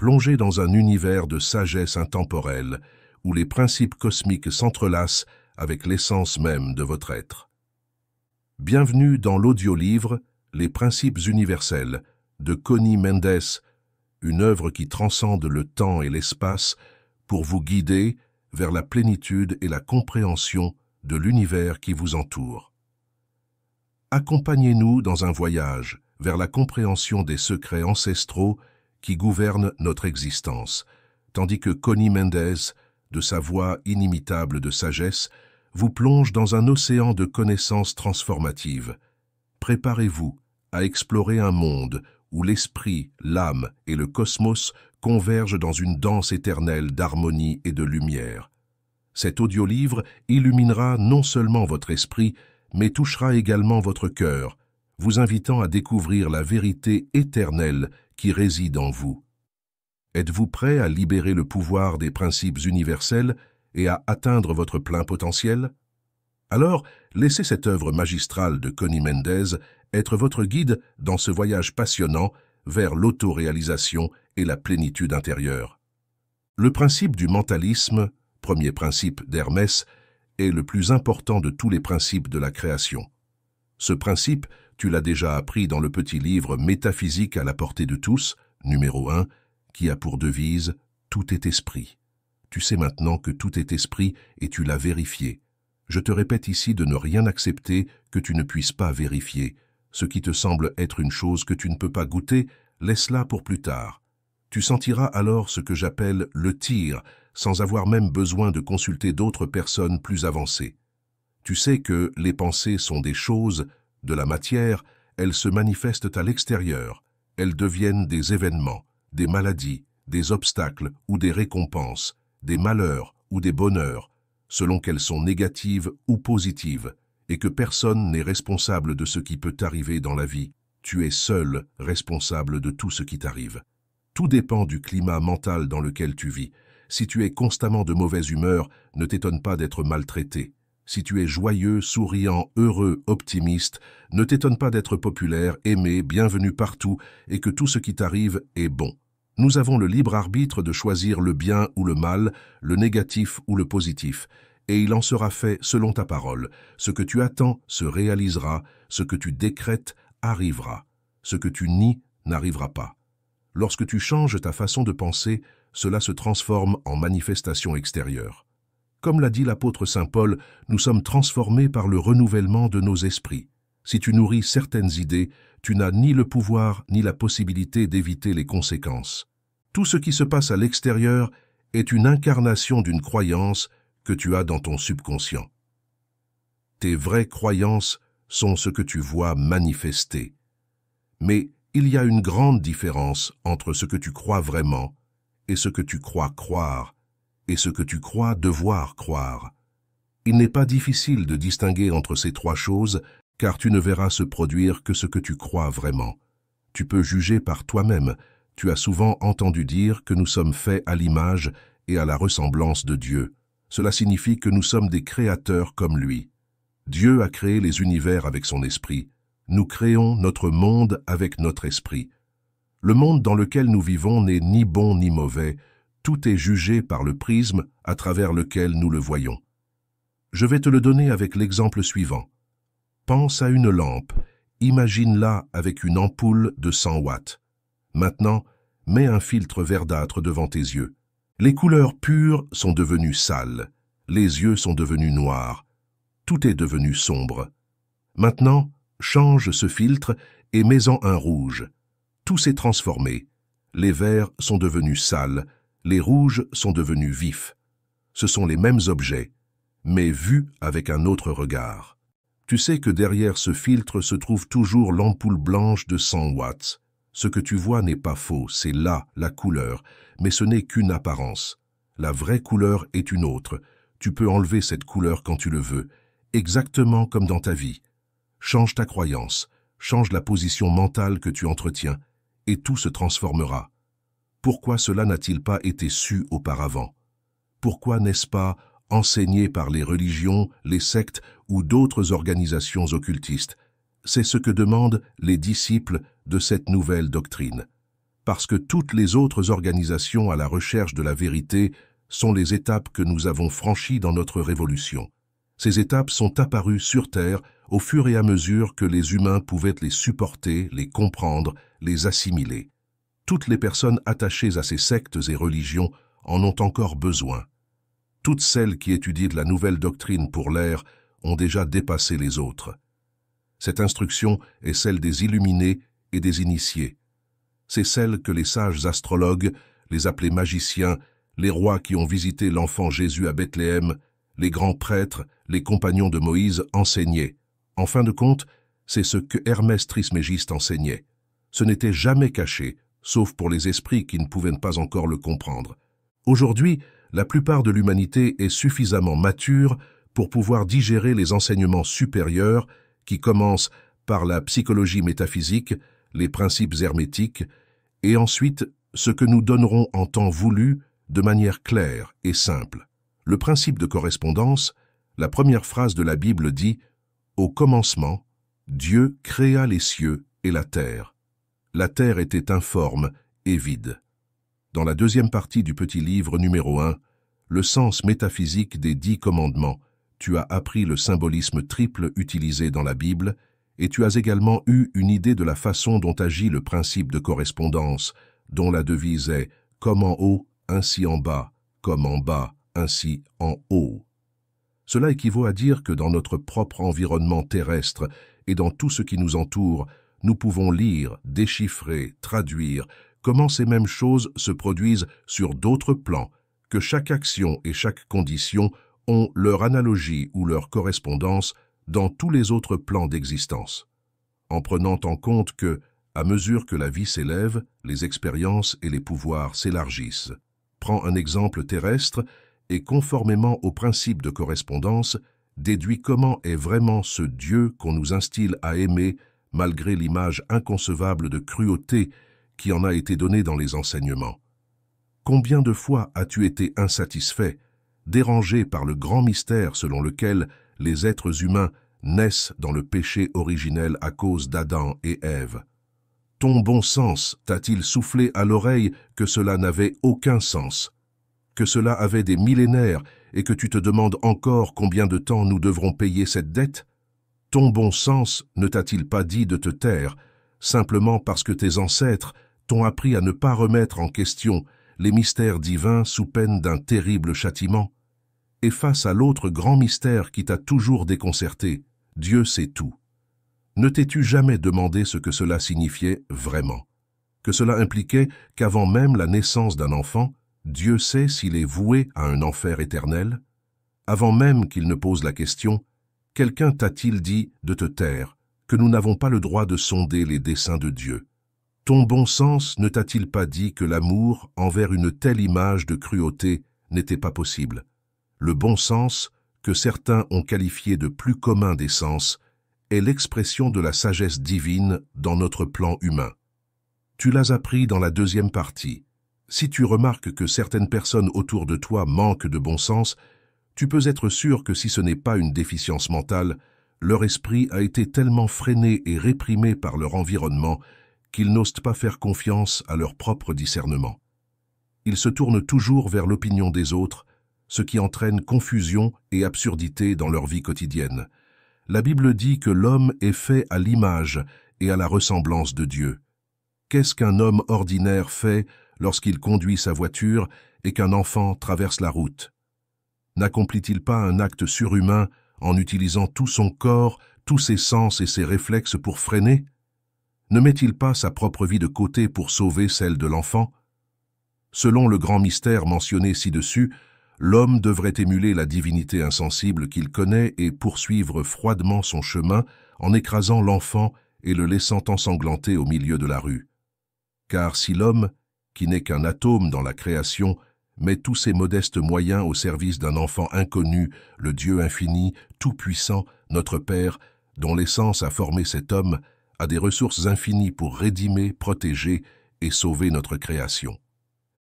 plongez dans un univers de sagesse intemporelle, où les principes cosmiques s'entrelacent avec l'essence même de votre être. Bienvenue dans l'audiolivre « Les principes universels » de Connie Mendes, une œuvre qui transcende le temps et l'espace pour vous guider vers la plénitude et la compréhension de l'univers qui vous entoure. Accompagnez-nous dans un voyage vers la compréhension des secrets ancestraux qui gouvernent notre existence, tandis que Connie Mendes, de sa voix inimitable de sagesse, vous plonge dans un océan de connaissances transformatives. Préparez-vous à explorer un monde où l'esprit, l'âme et le cosmos convergent dans une danse éternelle d'harmonie et de lumière. Cet audiolivre illuminera non seulement votre esprit, mais touchera également votre cœur, vous invitant à découvrir la vérité éternelle qui réside en vous. Êtes-vous prêt à libérer le pouvoir des principes universels et à atteindre votre plein potentiel? Alors, laissez cette œuvre magistrale de Connie Mendes être votre guide dans ce voyage passionnant vers l'autoréalisation et la plénitude intérieure. Le principe du mentalisme, premier principe d'Hermès, est le plus important de tous les principes de la création. Ce principe, tu l'as déjà appris dans le petit livre Métaphysique à la portée de tous, numéro 1, qui a pour devise « Tout est esprit ». Tu sais maintenant que tout est esprit et tu l'as vérifié. Je te répète ici de ne rien accepter que tu ne puisses pas vérifier. Ce qui te semble être une chose que tu ne peux pas goûter, laisse-la pour plus tard. Tu sentiras alors ce que j'appelle le tir, sans avoir même besoin de consulter d'autres personnes plus avancées. Tu sais que les pensées sont des choses, de la matière, elles se manifestent à l'extérieur, elles deviennent des événements, des maladies, des obstacles ou des récompenses, des malheurs ou des bonheurs, selon qu'elles sont négatives ou positives, et que personne n'est responsable de ce qui peut t'arriver dans la vie. Tu es seul responsable de tout ce qui t'arrive. Tout dépend du climat mental dans lequel tu vis. Si tu es constamment de mauvaise humeur, ne t'étonne pas d'être maltraité. Si tu es joyeux, souriant, heureux, optimiste, ne t'étonne pas d'être populaire, aimé, bienvenu partout et que tout ce qui t'arrive est bon. Nous avons le libre arbitre de choisir le bien ou le mal, le négatif ou le positif, et il en sera fait selon ta parole. Ce que tu attends se réalisera, ce que tu décrètes arrivera, ce que tu nies n'arrivera pas. Lorsque tu changes ta façon de penser, cela se transforme en manifestation extérieure. Comme l'a dit l'apôtre Saint Paul, nous sommes transformés par le renouvellement de nos esprits. Si tu nourris certaines idées, tu n'as ni le pouvoir ni la possibilité d'éviter les conséquences. Tout ce qui se passe à l'extérieur est une incarnation d'une croyance que tu as dans ton subconscient. Tes vraies croyances sont ce que tu vois manifester. Mais il y a une grande différence entre ce que tu crois vraiment et ce que tu crois croire, et ce que tu crois devoir croire. Il n'est pas difficile de distinguer entre ces trois choses, car tu ne verras se produire que ce que tu crois vraiment. Tu peux juger par toi-même. Tu as souvent entendu dire que nous sommes faits à l'image et à la ressemblance de Dieu. Cela signifie que nous sommes des créateurs comme lui. Dieu a créé les univers avec son esprit. Nous créons notre monde avec notre esprit. Le monde dans lequel nous vivons n'est ni bon ni mauvais. Tout est jugé par le prisme à travers lequel nous le voyons. Je vais te le donner avec l'exemple suivant. Pense à une lampe, imagine-la avec une ampoule de 100 watts. Maintenant, mets un filtre verdâtre devant tes yeux. Les couleurs pures sont devenues sales, les yeux sont devenus noirs, tout est devenu sombre. Maintenant, change ce filtre et mets-en un rouge. Tout s'est transformé. Les verts sont devenus sales, les rouges sont devenus vifs. Ce sont les mêmes objets, mais vus avec un autre regard. Tu sais que derrière ce filtre se trouve toujours l'ampoule blanche de 100 watts. Ce que tu vois n'est pas faux, c'est là la couleur, mais ce n'est qu'une apparence. La vraie couleur est une autre. Tu peux enlever cette couleur quand tu le veux, exactement comme dans ta vie. Change ta croyance, change la position mentale que tu entretiens, et tout se transformera. Pourquoi cela n'a-t-il pas été su auparavant? Pourquoi n'est-ce pas enseigné par les religions, les sectes ou d'autres organisations occultistes? C'est ce que demandent les disciples de cette nouvelle doctrine. parce que toutes les autres organisations à la recherche de la vérité sont les étapes que nous avons franchies dans notre révolution. Ces étapes sont apparues sur Terre au fur et à mesure que les humains pouvaient les supporter, les comprendre, les assimiler. Toutes les personnes attachées à ces sectes et religions en ont encore besoin. Toutes celles qui étudient la nouvelle doctrine pour l'ère ont déjà dépassé les autres. Cette instruction est celle des illuminés et des initiés. C'est celle que les sages astrologues, les appelés magiciens, les rois qui ont visité l'enfant Jésus à Bethléem, les grands prêtres, les compagnons de Moïse enseignaient. En fin de compte, c'est ce que Hermès Trismégiste enseignait. Ce n'était jamais caché, sauf pour les esprits qui ne pouvaient pas encore le comprendre. Aujourd'hui, la plupart de l'humanité est suffisamment mature pour pouvoir digérer les enseignements supérieurs qui commencent par la psychologie métaphysique, les principes hermétiques, et ensuite ce que nous donnerons en temps voulu de manière claire et simple. Le principe de correspondance, la première phrase de la Bible dit « Au commencement, Dieu créa les cieux et la terre. La terre était informe et vide. » Dans la deuxième partie du petit livre numéro 1, le sens métaphysique des 10 commandements, tu as appris le symbolisme triple utilisé dans la Bible et tu as également eu une idée de la façon dont agit le principe de correspondance, dont la devise est « comme en haut, ainsi en bas, comme en bas, ainsi en haut ». Cela équivaut à dire que dans notre propre environnement terrestre et dans tout ce qui nous entoure, nous pouvons lire, déchiffrer, traduire comment ces mêmes choses se produisent sur d'autres plans, que chaque action et chaque condition ont leur analogie ou leur correspondance dans tous les autres plans d'existence. En prenant en compte que, à mesure que la vie s'élève, les expériences et les pouvoirs s'élargissent. Prends un exemple terrestre et conformément au principe de correspondance, déduis comment est vraiment ce Dieu qu'on nous instille à aimer malgré l'image inconcevable de cruauté qui en a été donnée dans les enseignements. Combien de fois as-tu été insatisfait, dérangé par le grand mystère selon lequel les êtres humains naissent dans le péché originel à cause d'Adam et Ève? Ton bon sens t'a-t-il soufflé à l'oreille que cela n'avait aucun sens, que cela avait des millénaires et que tu te demandes encore combien de temps nous devrons payer cette dette? Ton bon sens ne t'a-t-il pas dit de te taire, simplement parce que tes ancêtres t'ont appris à ne pas remettre en question les mystères divins sous peine d'un terrible châtiment? Et face à l'autre grand mystère qui t'a toujours déconcerté, Dieu sait tout. Ne t'es-tu jamais demandé ce que cela signifiait vraiment? Que cela impliquait qu'avant même la naissance d'un enfant, Dieu sait s'il est voué à un enfer éternel? Avant même qu'il ne pose la question, quelqu'un t'a-t-il dit de te taire, que nous n'avons pas le droit de sonder les desseins de Dieu? Ton bon sens ne t'a-t-il pas dit que l'amour envers une telle image de cruauté n'était pas possible? Le bon sens, que certains ont qualifié de plus commun des sens, est l'expression de la sagesse divine dans notre plan humain. Tu l'as appris dans la deuxième partie. Si tu remarques que certaines personnes autour de toi manquent de bon sens, tu peux être sûr que si ce n'est pas une déficience mentale, leur esprit a été tellement freiné et réprimé par leur environnement qu'ils n'osent pas faire confiance à leur propre discernement. Ils se tournent toujours vers l'opinion des autres, ce qui entraîne confusion et absurdité dans leur vie quotidienne. La Bible dit que l'homme est fait à l'image et à la ressemblance de Dieu. Qu'est-ce qu'un homme ordinaire fait lorsqu'il conduit sa voiture et qu'un enfant traverse la route? N'accomplit-il pas un acte surhumain en utilisant tout son corps, tous ses sens et ses réflexes pour freiner? Ne met-il pas sa propre vie de côté pour sauver celle de l'enfant? Selon le grand mystère mentionné ci-dessus, l'homme devrait émuler la divinité insensible qu'il connaît et poursuivre froidement son chemin en écrasant l'enfant et le laissant ensanglanter au milieu de la rue. Car si l'homme, qui n'est qu'un atome dans la création, met tous ses modestes moyens au service d'un enfant inconnu, le Dieu infini, tout-puissant, notre Père, dont l'essence a formé cet homme, a des ressources infinies pour rédimer, protéger et sauver notre création.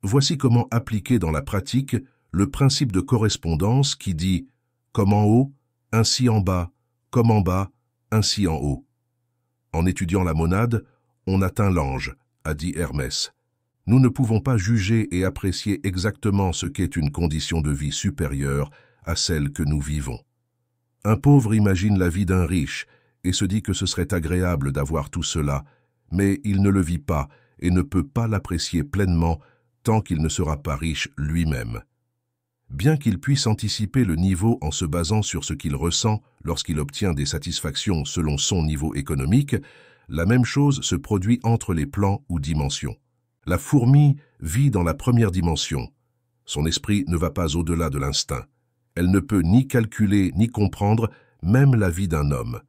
Voici comment appliquer dans la pratique le principe de correspondance qui dit « comme en haut, ainsi en bas, comme en bas, ainsi en haut ». En étudiant la monade, on atteint l'ange, a dit Hermès. Nous ne pouvons pas juger et apprécier exactement ce qu'est une condition de vie supérieure à celle que nous vivons. Un pauvre imagine la vie d'un riche et se dit que ce serait agréable d'avoir tout cela, mais il ne le vit pas et ne peut pas l'apprécier pleinement tant qu'il ne sera pas riche lui-même. Bien qu'il puisse anticiper le niveau en se basant sur ce qu'il ressent lorsqu'il obtient des satisfactions selon son niveau économique, la même chose se produit entre les plans ou dimensions. La fourmi vit dans la première dimension. Son esprit ne va pas au-delà de l'instinct. Elle ne peut ni calculer ni comprendre même la vie d'un homme.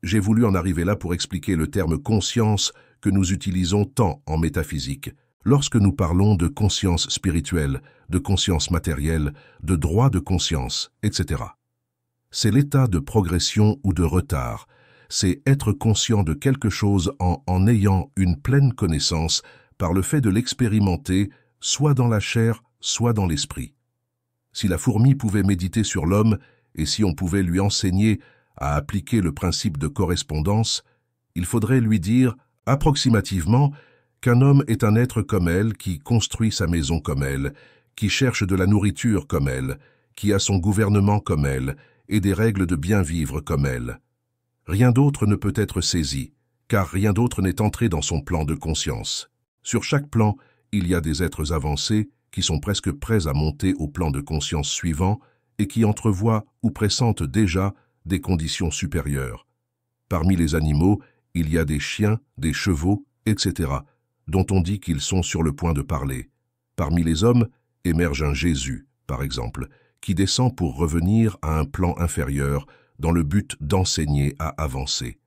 J'ai voulu en arriver là pour expliquer le terme conscience que nous utilisons tant en métaphysique. Lorsque nous parlons de conscience spirituelle, de conscience matérielle, de droit de conscience, etc. C'est l'état de progression ou de retard. C'est être conscient de quelque chose en ayant une pleine connaissance par le fait de l'expérimenter, soit dans la chair, soit dans l'esprit. Si la fourmi pouvait méditer sur l'homme et si on pouvait lui enseigner à appliquer le principe de correspondance, il faudrait lui dire, approximativement, qu'un homme est un être comme elle, qui construit sa maison comme elle, qui cherche de la nourriture comme elle, qui a son gouvernement comme elle, et des règles de bien vivre comme elle. Rien d'autre ne peut être saisi, car rien d'autre n'est entré dans son plan de conscience. Sur chaque plan, il y a des êtres avancés qui sont presque prêts à monter au plan de conscience suivant et qui entrevoient ou pressentent déjà des conditions supérieures. Parmi les animaux, il y a des chiens, des chevaux, etc., dont on dit qu'ils sont sur le point de parler. Parmi les hommes, émerge un Jésus, par exemple, qui descend pour revenir à un plan inférieur dans le but d'enseigner à avancer.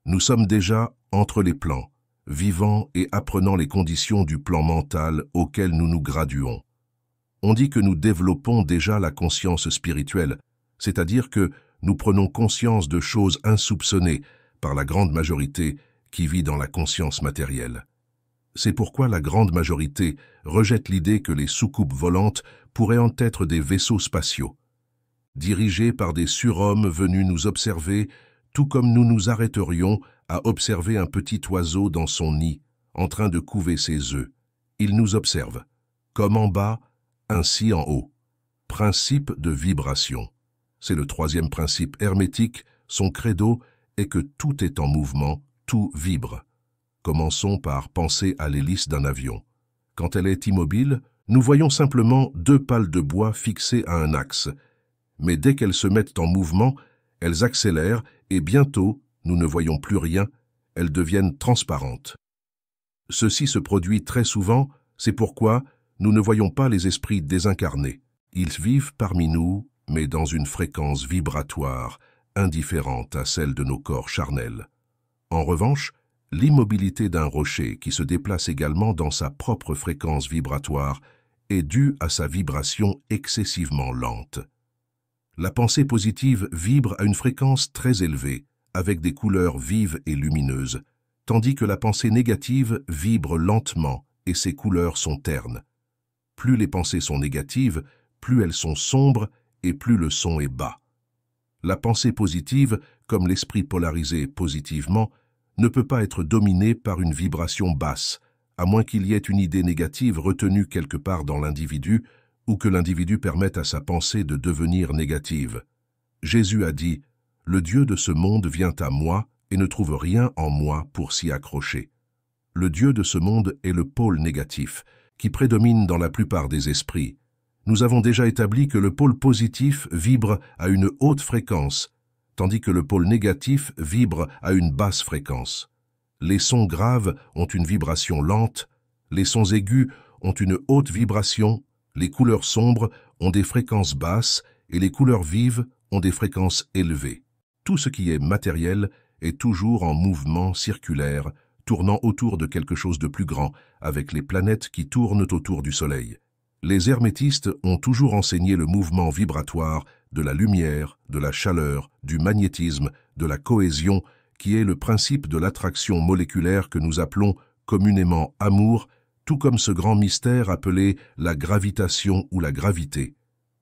Nous sommes déjà entre les plans, vivant et apprenant les conditions du plan mental auquel nous nous graduons. On dit que nous développons déjà la conscience spirituelle, c'est-à-dire que nous prenons conscience de choses insoupçonnées par la grande majorité qui vit dans la conscience matérielle. C'est pourquoi la grande majorité rejette l'idée que les soucoupes volantes pourraient en être des vaisseaux spatiaux, dirigés par des surhommes venus nous observer, tout comme nous nous arrêterions à observer un petit oiseau dans son nid, en train de couver ses œufs. Il nous observe, comme en bas, ainsi en haut. Principe de vibration. C'est le troisième principe hermétique, son credo est que tout est en mouvement, tout vibre. Commençons par penser à l'hélice d'un avion. Quand elle est immobile, nous voyons simplement deux pales de bois fixées à un axe. Mais dès qu'elles se mettent en mouvement, elles accélèrent et bientôt, nous ne voyons plus rien, elles deviennent transparentes. Ceci se produit très souvent, c'est pourquoi nous ne voyons pas les esprits désincarnés. Ils vivent parmi nous, mais dans une fréquence vibratoire, indifférente à celle de nos corps charnels. En revanche, l'immobilité d'un rocher qui se déplace également dans sa propre fréquence vibratoire est due à sa vibration excessivement lente. La pensée positive vibre à une fréquence très élevée, avec des couleurs vives et lumineuses, tandis que la pensée négative vibre lentement et ses couleurs sont ternes. Plus les pensées sont négatives, plus elles sont sombres et plus le son est bas. La pensée positive, comme l'esprit polarisé positivement, ne peut pas être dominée par une vibration basse, à moins qu'il y ait une idée négative retenue quelque part dans l'individu ou que l'individu permette à sa pensée de devenir négative. Jésus a dit « Le Dieu de ce monde vient à moi et ne trouve rien en moi pour s'y accrocher. » Le Dieu de ce monde est le pôle négatif, qui prédomine dans la plupart des esprits. Nous avons déjà établi que le pôle positif vibre à une haute fréquence, tandis que le pôle négatif vibre à une basse fréquence. Les sons graves ont une vibration lente, les sons aigus ont une haute vibration, les couleurs sombres ont des fréquences basses et les couleurs vives ont des fréquences élevées. Tout ce qui est matériel est toujours en mouvement circulaire, tournant autour de quelque chose de plus grand, avec les planètes qui tournent autour du Soleil. Les hermétistes ont toujours enseigné le mouvement vibratoire de la lumière, de la chaleur, du magnétisme, de la cohésion, qui est le principe de l'attraction moléculaire que nous appelons communément amour, tout comme ce grand mystère appelé la gravitation ou la gravité.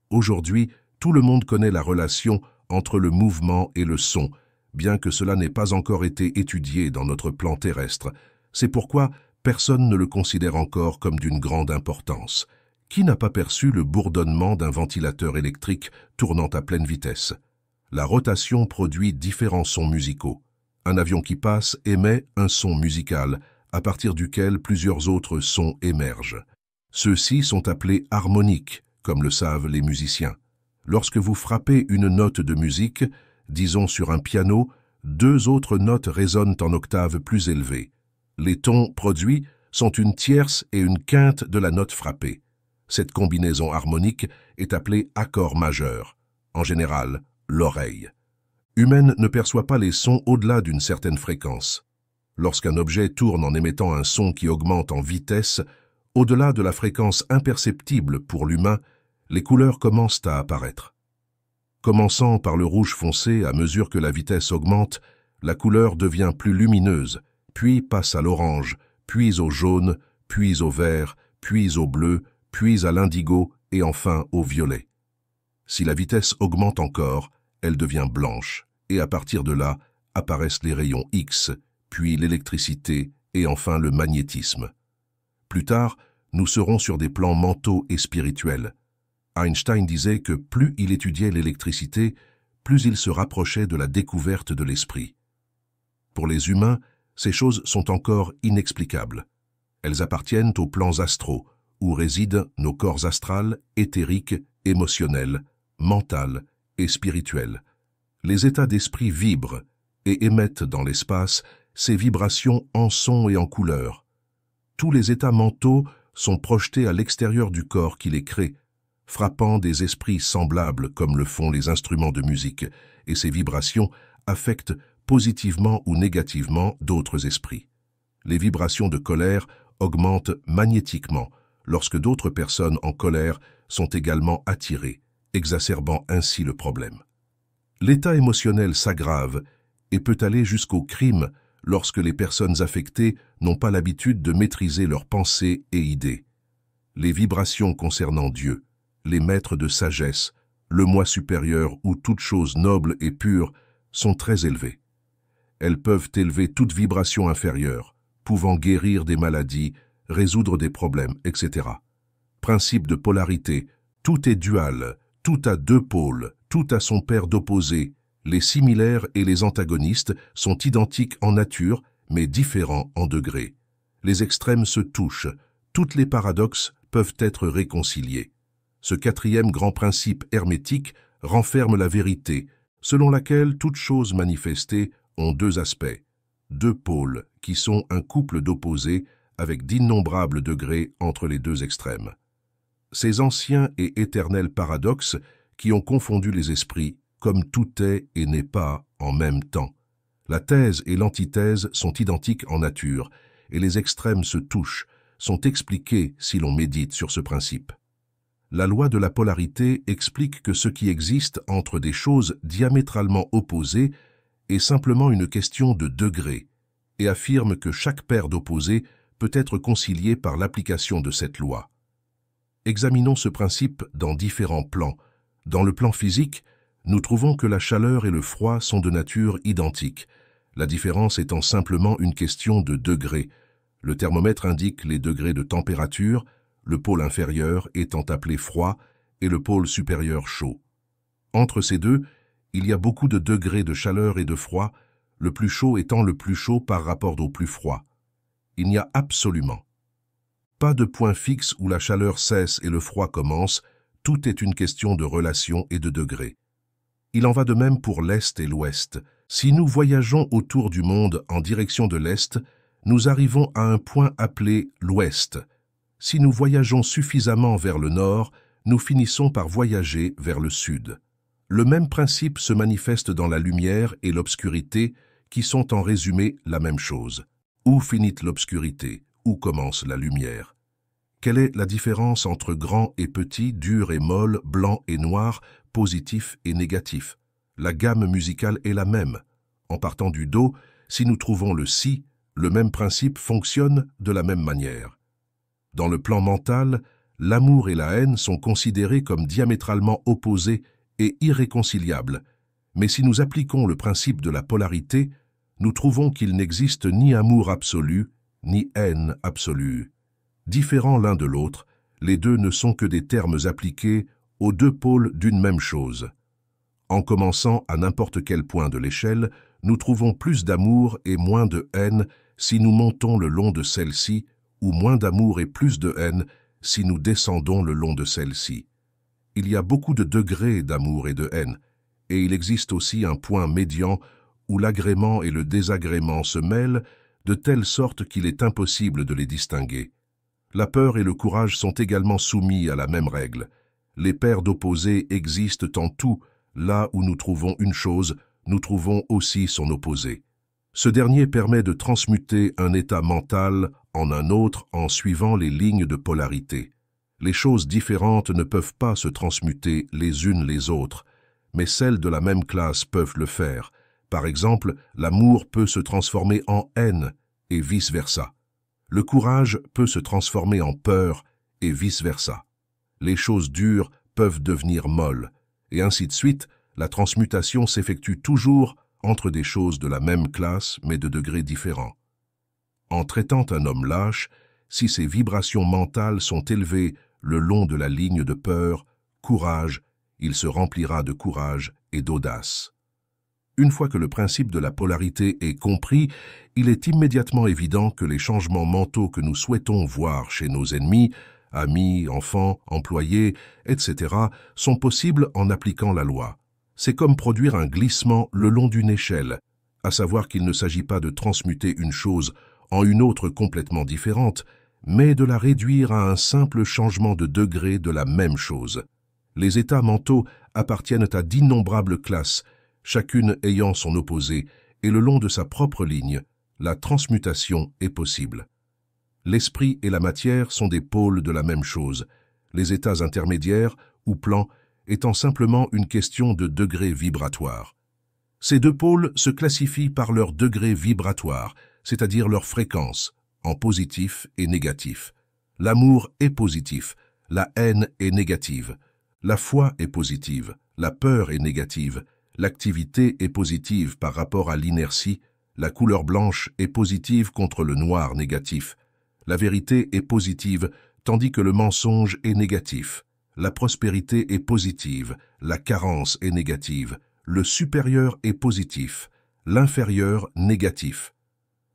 Aujourd'hui, tout le monde connaît la relation entre le mouvement et le son, bien que cela n'ait pas encore été étudié dans notre plan terrestre. C'est pourquoi personne ne le considère encore comme d'une grande importance. Qui n'a pas perçu le bourdonnement d'un ventilateur électrique tournant à pleine vitesse? La rotation produit différents sons musicaux. Un avion qui passe émet un son musical, à partir duquel plusieurs autres sons émergent. Ceux-ci sont appelés harmoniques, comme le savent les musiciens. Lorsque vous frappez une note de musique, disons sur un piano, deux autres notes résonnent en octaves plus élevées. Les tons produits sont une tierce et une quinte de la note frappée. Cette combinaison harmonique est appelée accord majeur. En général, l'oreille humaine ne perçoit pas les sons au-delà d'une certaine fréquence. Lorsqu'un objet tourne en émettant un son qui augmente en vitesse, au-delà de la fréquence imperceptible pour l'humain, les couleurs commencent à apparaître. Commençant par le rouge foncé, à mesure que la vitesse augmente, la couleur devient plus lumineuse, puis passe à l'orange, puis au jaune, puis au vert, puis au bleu, puis à l'indigo et enfin au violet. Si la vitesse augmente encore, elle devient blanche, et à partir de là apparaissent les rayons X, puis l'électricité et enfin le magnétisme. Plus tard, nous serons sur des plans mentaux et spirituels. Einstein disait que plus il étudiait l'électricité, plus il se rapprochait de la découverte de l'esprit. Pour les humains, ces choses sont encore inexplicables. Elles appartiennent aux plans astraux, où résident nos corps astrales, éthériques, émotionnels, mentaux et spirituels. Les états d'esprit vibrent et émettent dans l'espace ces vibrations en son et en couleur. Tous les états mentaux sont projetés à l'extérieur du corps qui les crée, frappant des esprits semblables comme le font les instruments de musique, et ces vibrations affectent positivement ou négativement d'autres esprits. Les vibrations de colère augmentent magnétiquement lorsque d'autres personnes en colère sont également attirées, exacerbant ainsi le problème. L'état émotionnel s'aggrave et peut aller jusqu'au crime lorsque les personnes affectées n'ont pas l'habitude de maîtriser leurs pensées et idées. Les vibrations concernant Dieu, les maîtres de sagesse, le moi supérieur ou toute chose noble et pure sont très élevées. Elles peuvent élever toute vibration inférieure, pouvant guérir des maladies, résoudre des problèmes, etc. Principe de polarité, tout est dual, tout a deux pôles, tout a son paire d'opposés. Les similaires et les antagonistes sont identiques en nature, mais différents en degrés. Les extrêmes se touchent, toutes les paradoxes peuvent être réconciliés. Ce quatrième grand principe hermétique renferme la vérité, selon laquelle toutes choses manifestées ont deux aspects, deux pôles qui sont un couple d'opposés avec d'innombrables degrés entre les deux extrêmes. Ces anciens et éternels paradoxes qui ont confondu les esprits, comme tout est et n'est pas en même temps. La thèse et l'antithèse sont identiques en nature, et les extrêmes se touchent, sont expliqués si l'on médite sur ce principe. La loi de la polarité explique que ce qui existe entre des choses diamétralement opposées est simplement une question de degrés, et affirme que chaque paire d'opposés peut être conciliée par l'application de cette loi. Examinons ce principe dans différents plans. Dans le plan physique, nous trouvons que la chaleur et le froid sont de nature identique, la différence étant simplement une question de degrés. Le thermomètre indique les degrés de température, le pôle inférieur étant appelé froid et le pôle supérieur chaud. Entre ces deux, il y a beaucoup de degrés de chaleur et de froid, le plus chaud étant le plus chaud par rapport au plus froid. Il n'y a absolument pas de point fixe où la chaleur cesse et le froid commence, tout est une question de relation et de degrés. Il en va de même pour l'Est et l'Ouest. Si nous voyageons autour du monde en direction de l'Est, nous arrivons à un point appelé l'Ouest. Si nous voyageons suffisamment vers le Nord, nous finissons par voyager vers le Sud. Le même principe se manifeste dans la lumière et l'obscurité, qui sont en résumé la même chose. Où finit l'obscurité? Où commence la lumière? Quelle est la différence entre grand et petit, dur et molle, blanc et noir, positif et négatif? La gamme musicale est la même. En partant du Do, si nous trouvons le Si, le même principe fonctionne de la même manière. Dans le plan mental, l'amour et la haine sont considérés comme diamétralement opposés et irréconciliables. Mais si nous appliquons le principe de la polarité, nous trouvons qu'il n'existe ni amour absolu, ni haine absolue. Différents l'un de l'autre, les deux ne sont que des termes appliqués aux deux pôles d'une même chose. En commençant à n'importe quel point de l'échelle, nous trouvons plus d'amour et moins de haine si nous montons le long de celle-ci, ou moins d'amour et plus de haine si nous descendons le long de celle-ci. Il y a beaucoup de degrés d'amour et de haine, et il existe aussi un point médian où l'agrément et le désagrément se mêlent de telle sorte qu'il est impossible de les distinguer. La peur et le courage sont également soumis à la même règle. Les paires d'opposés existent en tout. Là où nous trouvons une chose, nous trouvons aussi son opposé. Ce dernier permet de transmuter un état mental en un autre en suivant les lignes de polarité. Les choses différentes ne peuvent pas se transmuter les unes les autres, mais celles de la même classe peuvent le faire. Par exemple, l'amour peut se transformer en haine et vice-versa. Le courage peut se transformer en peur et vice-versa. Les choses dures peuvent devenir molles, et ainsi de suite. La transmutation s'effectue toujours entre des choses de la même classe mais de degrés différents. En traitant un homme lâche, si ses vibrations mentales sont élevées le long de la ligne de peur, courage, il se remplira de courage et d'audace. Une fois que le principe de la polarité est compris, il est immédiatement évident que les changements mentaux que nous souhaitons voir chez nos ennemis, amis, enfants, employés, etc., sont possibles en appliquant la loi. C'est comme produire un glissement le long d'une échelle, à savoir qu'il ne s'agit pas de transmuter une chose en une autre complètement différente, mais de la réduire à un simple changement de degré de la même chose. Les états mentaux appartiennent à d'innombrables classes, chacune ayant son opposé, et le long de sa propre ligne, la transmutation est possible. L'esprit et la matière sont des pôles de la même chose, les états intermédiaires ou plans étant simplement une question de degré vibratoire. Ces deux pôles se classifient par leur degré vibratoire, c'est-à-dire leur fréquence, en positif et négatif. L'amour est positif, la haine est négative, la foi est positive, la peur est négative, l'activité est positive par rapport à l'inertie, la couleur blanche est positive contre le noir négatif, la vérité est positive tandis que le mensonge est négatif. La prospérité est positive, la carence est négative, le supérieur est positif, l'inférieur négatif.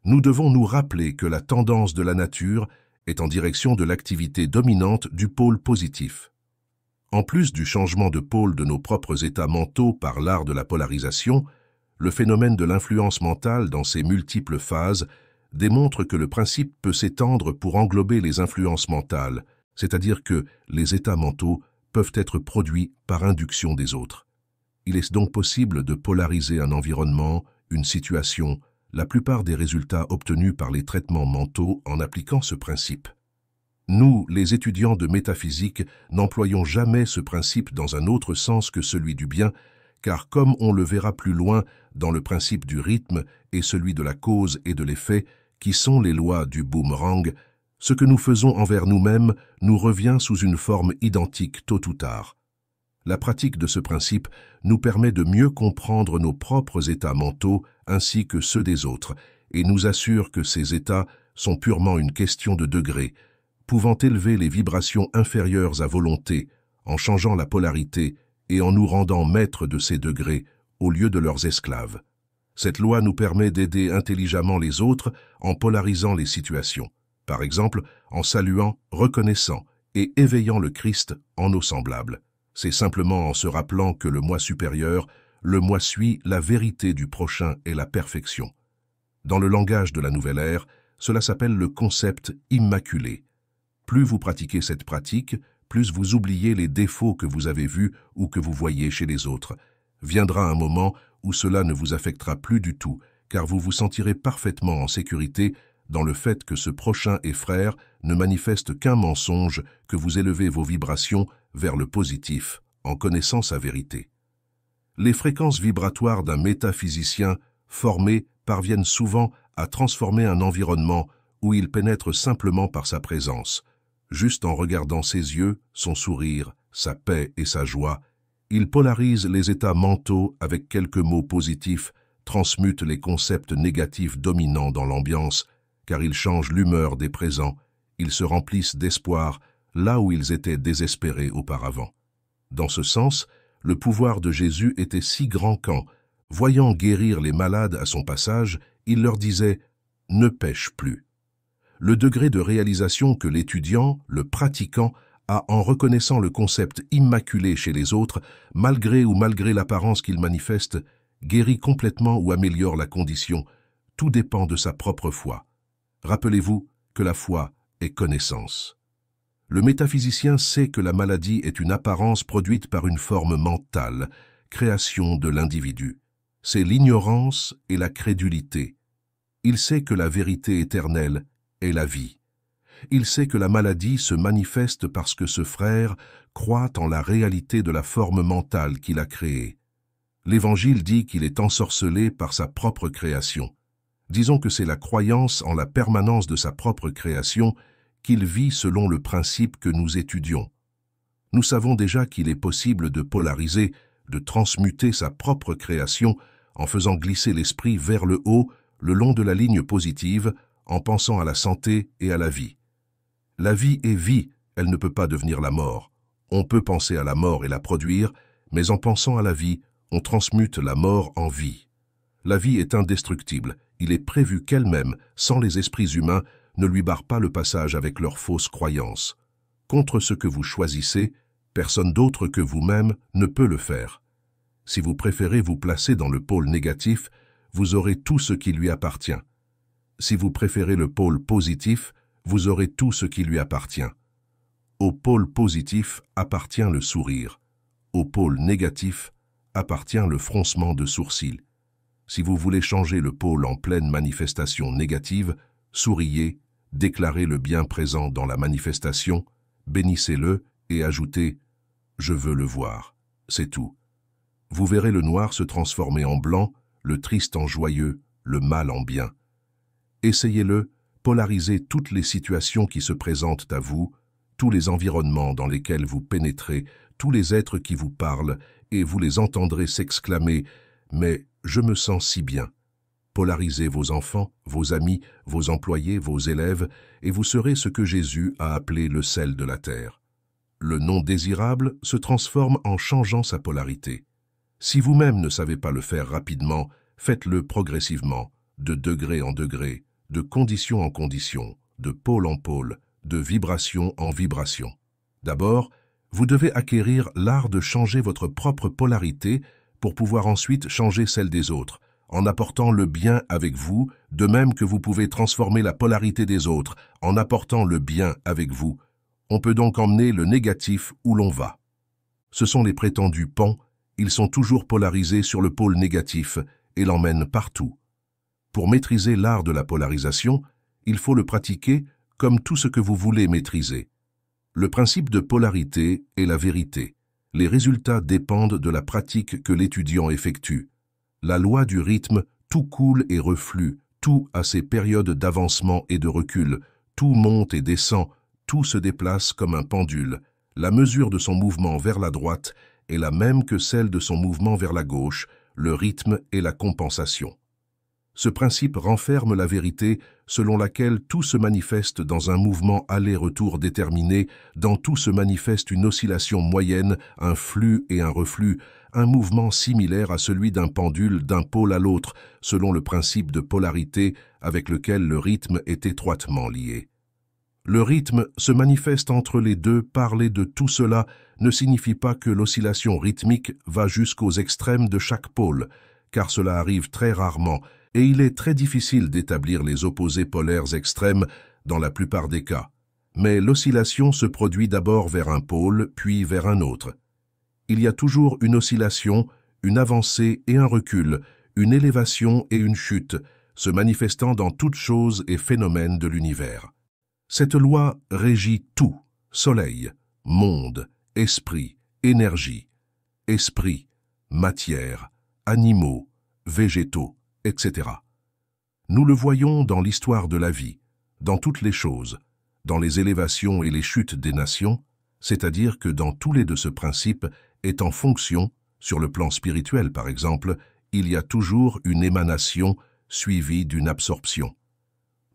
Nous devons nous rappeler que la tendance de la nature est en direction de l'activité dominante du pôle positif. En plus du changement de pôle de nos propres états mentaux par l'art de la polarisation, le phénomène de l'influence mentale dans ses multiples phases démontre que le principe peut s'étendre pour englober les influences mentales, c'est-à-dire que les états mentaux peuvent être produits par induction des autres. Il est donc possible de polariser un environnement, une situation, la plupart des résultats obtenus par les traitements mentaux en appliquant ce principe. Nous, les étudiants de métaphysique, n'employons jamais ce principe dans un autre sens que celui du bien, car comme on le verra plus loin dans le principe du rythme et celui de la cause et de l'effet, qui sont les lois du boomerang, ce que nous faisons envers nous-mêmes nous revient sous une forme identique tôt ou tard. La pratique de ce principe nous permet de mieux comprendre nos propres états mentaux ainsi que ceux des autres et nous assure que ces états sont purement une question de degré, pouvant élever les vibrations inférieures à volonté en changeant la polarité et en nous rendant maîtres de ces degrés au lieu de leurs esclaves. Cette loi nous permet d'aider intelligemment les autres en polarisant les situations. Par exemple, en saluant, reconnaissant et éveillant le Christ en nos semblables. C'est simplement en se rappelant que le moi supérieur, le moi suit la vérité du prochain et la perfection. Dans le langage de la nouvelle ère, cela s'appelle le concept immaculé. Plus vous pratiquez cette pratique, plus vous oubliez les défauts que vous avez vus ou que vous voyez chez les autres. Viendra un moment où cela ne vous affectera plus du tout, car vous vous sentirez parfaitement en sécurité dans le fait que ce prochain et frère ne manifeste qu'un mensonge, que vous élevez vos vibrations vers le positif, en connaissant sa vérité. Les fréquences vibratoires d'un métaphysicien formé parviennent souvent à transformer un environnement où il pénètre simplement par sa présence. Juste en regardant ses yeux, son sourire, sa paix et sa joie, il polarise les états mentaux avec quelques mots positifs, transmute les concepts négatifs dominants dans l'ambiance car ils changent l'humeur des présents, ils se remplissent d'espoir là où ils étaient désespérés auparavant. Dans ce sens, le pouvoir de Jésus était si grand quand, voyant guérir les malades à son passage, il leur disait « Ne pêche plus ». Le degré de réalisation que l'étudiant, le pratiquant, a en reconnaissant le concept immaculé chez les autres, malgré ou malgré l'apparence qu'il manifeste, guérit complètement ou améliore la condition, tout dépend de sa propre foi. Rappelez-vous que la foi est connaissance. Le métaphysicien sait que la maladie est une apparence produite par une forme mentale, création de l'individu. C'est l'ignorance et la crédulité. Il sait que la vérité éternelle est la vie. Il sait que la maladie se manifeste parce que ce frère croit en la réalité de la forme mentale qu'il a créée. L'Évangile dit qu'il est ensorcelé par sa propre création. Disons que c'est la croyance en la permanence de sa propre création qu'il vit selon le principe que nous étudions. Nous savons déjà qu'il est possible de polariser, de transmuter sa propre création en faisant glisser l'esprit vers le haut, le long de la ligne positive, en pensant à la santé et à la vie. La vie est vie, elle ne peut pas devenir la mort. On peut penser à la mort et la produire, mais en pensant à la vie, on transmute la mort en vie. La vie est indestructible, il est prévu qu'elle-même, sans les esprits humains, ne lui barre pas le passage avec leurs fausses croyances. Contre ce que vous choisissez, personne d'autre que vous-même ne peut le faire. Si vous préférez vous placer dans le pôle négatif, vous aurez tout ce qui lui appartient. Si vous préférez le pôle positif, vous aurez tout ce qui lui appartient. Au pôle positif appartient le sourire. Au pôle négatif appartient le froncement de sourcils. Si vous voulez changer le pôle en pleine manifestation négative, souriez, déclarez le bien présent dans la manifestation, bénissez-le et ajoutez « Je veux le voir ». C'est tout. Vous verrez le noir se transformer en blanc, le triste en joyeux, le mal en bien. Essayez-le, polarisez toutes les situations qui se présentent à vous, tous les environnements dans lesquels vous pénétrez, tous les êtres qui vous parlent, et vous les entendrez s'exclamer « Mais je me sens si bien ». Polarisez vos enfants, vos amis, vos employés, vos élèves, et vous serez ce que Jésus a appelé le sel de la terre. Le non désirable se transforme en changeant sa polarité. Si vous-même ne savez pas le faire rapidement, faites-le progressivement, de degré en degré, de condition en condition, de pôle en pôle, de vibration en vibration. D'abord, vous devez acquérir l'art de changer votre propre polarité pour pouvoir ensuite changer celle des autres, en apportant le bien avec vous, de même que vous pouvez transformer la polarité des autres en apportant le bien avec vous. On peut donc emmener le négatif où l'on va. Ce sont les prétendus ponts, ils sont toujours polarisés sur le pôle négatif et l'emmènent partout. Pour maîtriser l'art de la polarisation, il faut le pratiquer comme tout ce que vous voulez maîtriser. Le principe de polarité est la vérité. Les résultats dépendent de la pratique que l'étudiant effectue. La loi du rythme, tout coule et reflue, tout a ses périodes d'avancement et de recul, tout monte et descend, tout se déplace comme un pendule. La mesure de son mouvement vers la droite est la même que celle de son mouvement vers la gauche, le rythme et la compensation. Ce principe renferme la vérité selon laquelle tout se manifeste dans un mouvement aller-retour déterminé, dans tout se manifeste une oscillation moyenne, un flux et un reflux, un mouvement similaire à celui d'un pendule d'un pôle à l'autre, selon le principe de polarité avec lequel le rythme est étroitement lié. Le rythme se manifeste entre les deux. Parler de tout cela ne signifie pas que l'oscillation rythmique va jusqu'aux extrêmes de chaque pôle, car cela arrive très rarement, et il est très difficile d'établir les opposés polaires extrêmes dans la plupart des cas. Mais l'oscillation se produit d'abord vers un pôle, puis vers un autre. Il y a toujours une oscillation, une avancée et un recul, une élévation et une chute, se manifestant dans toutes choses et phénomènes de l'univers. Cette loi régit tout, soleil, monde, esprit, énergie, esprit, matière, animaux, végétaux, etc. Nous le voyons dans l'histoire de la vie, dans toutes les choses, dans les élévations et les chutes des nations, c'est-à-dire que dans tous les deux ce principe est en fonction, sur le plan spirituel par exemple, il y a toujours une émanation suivie d'une absorption.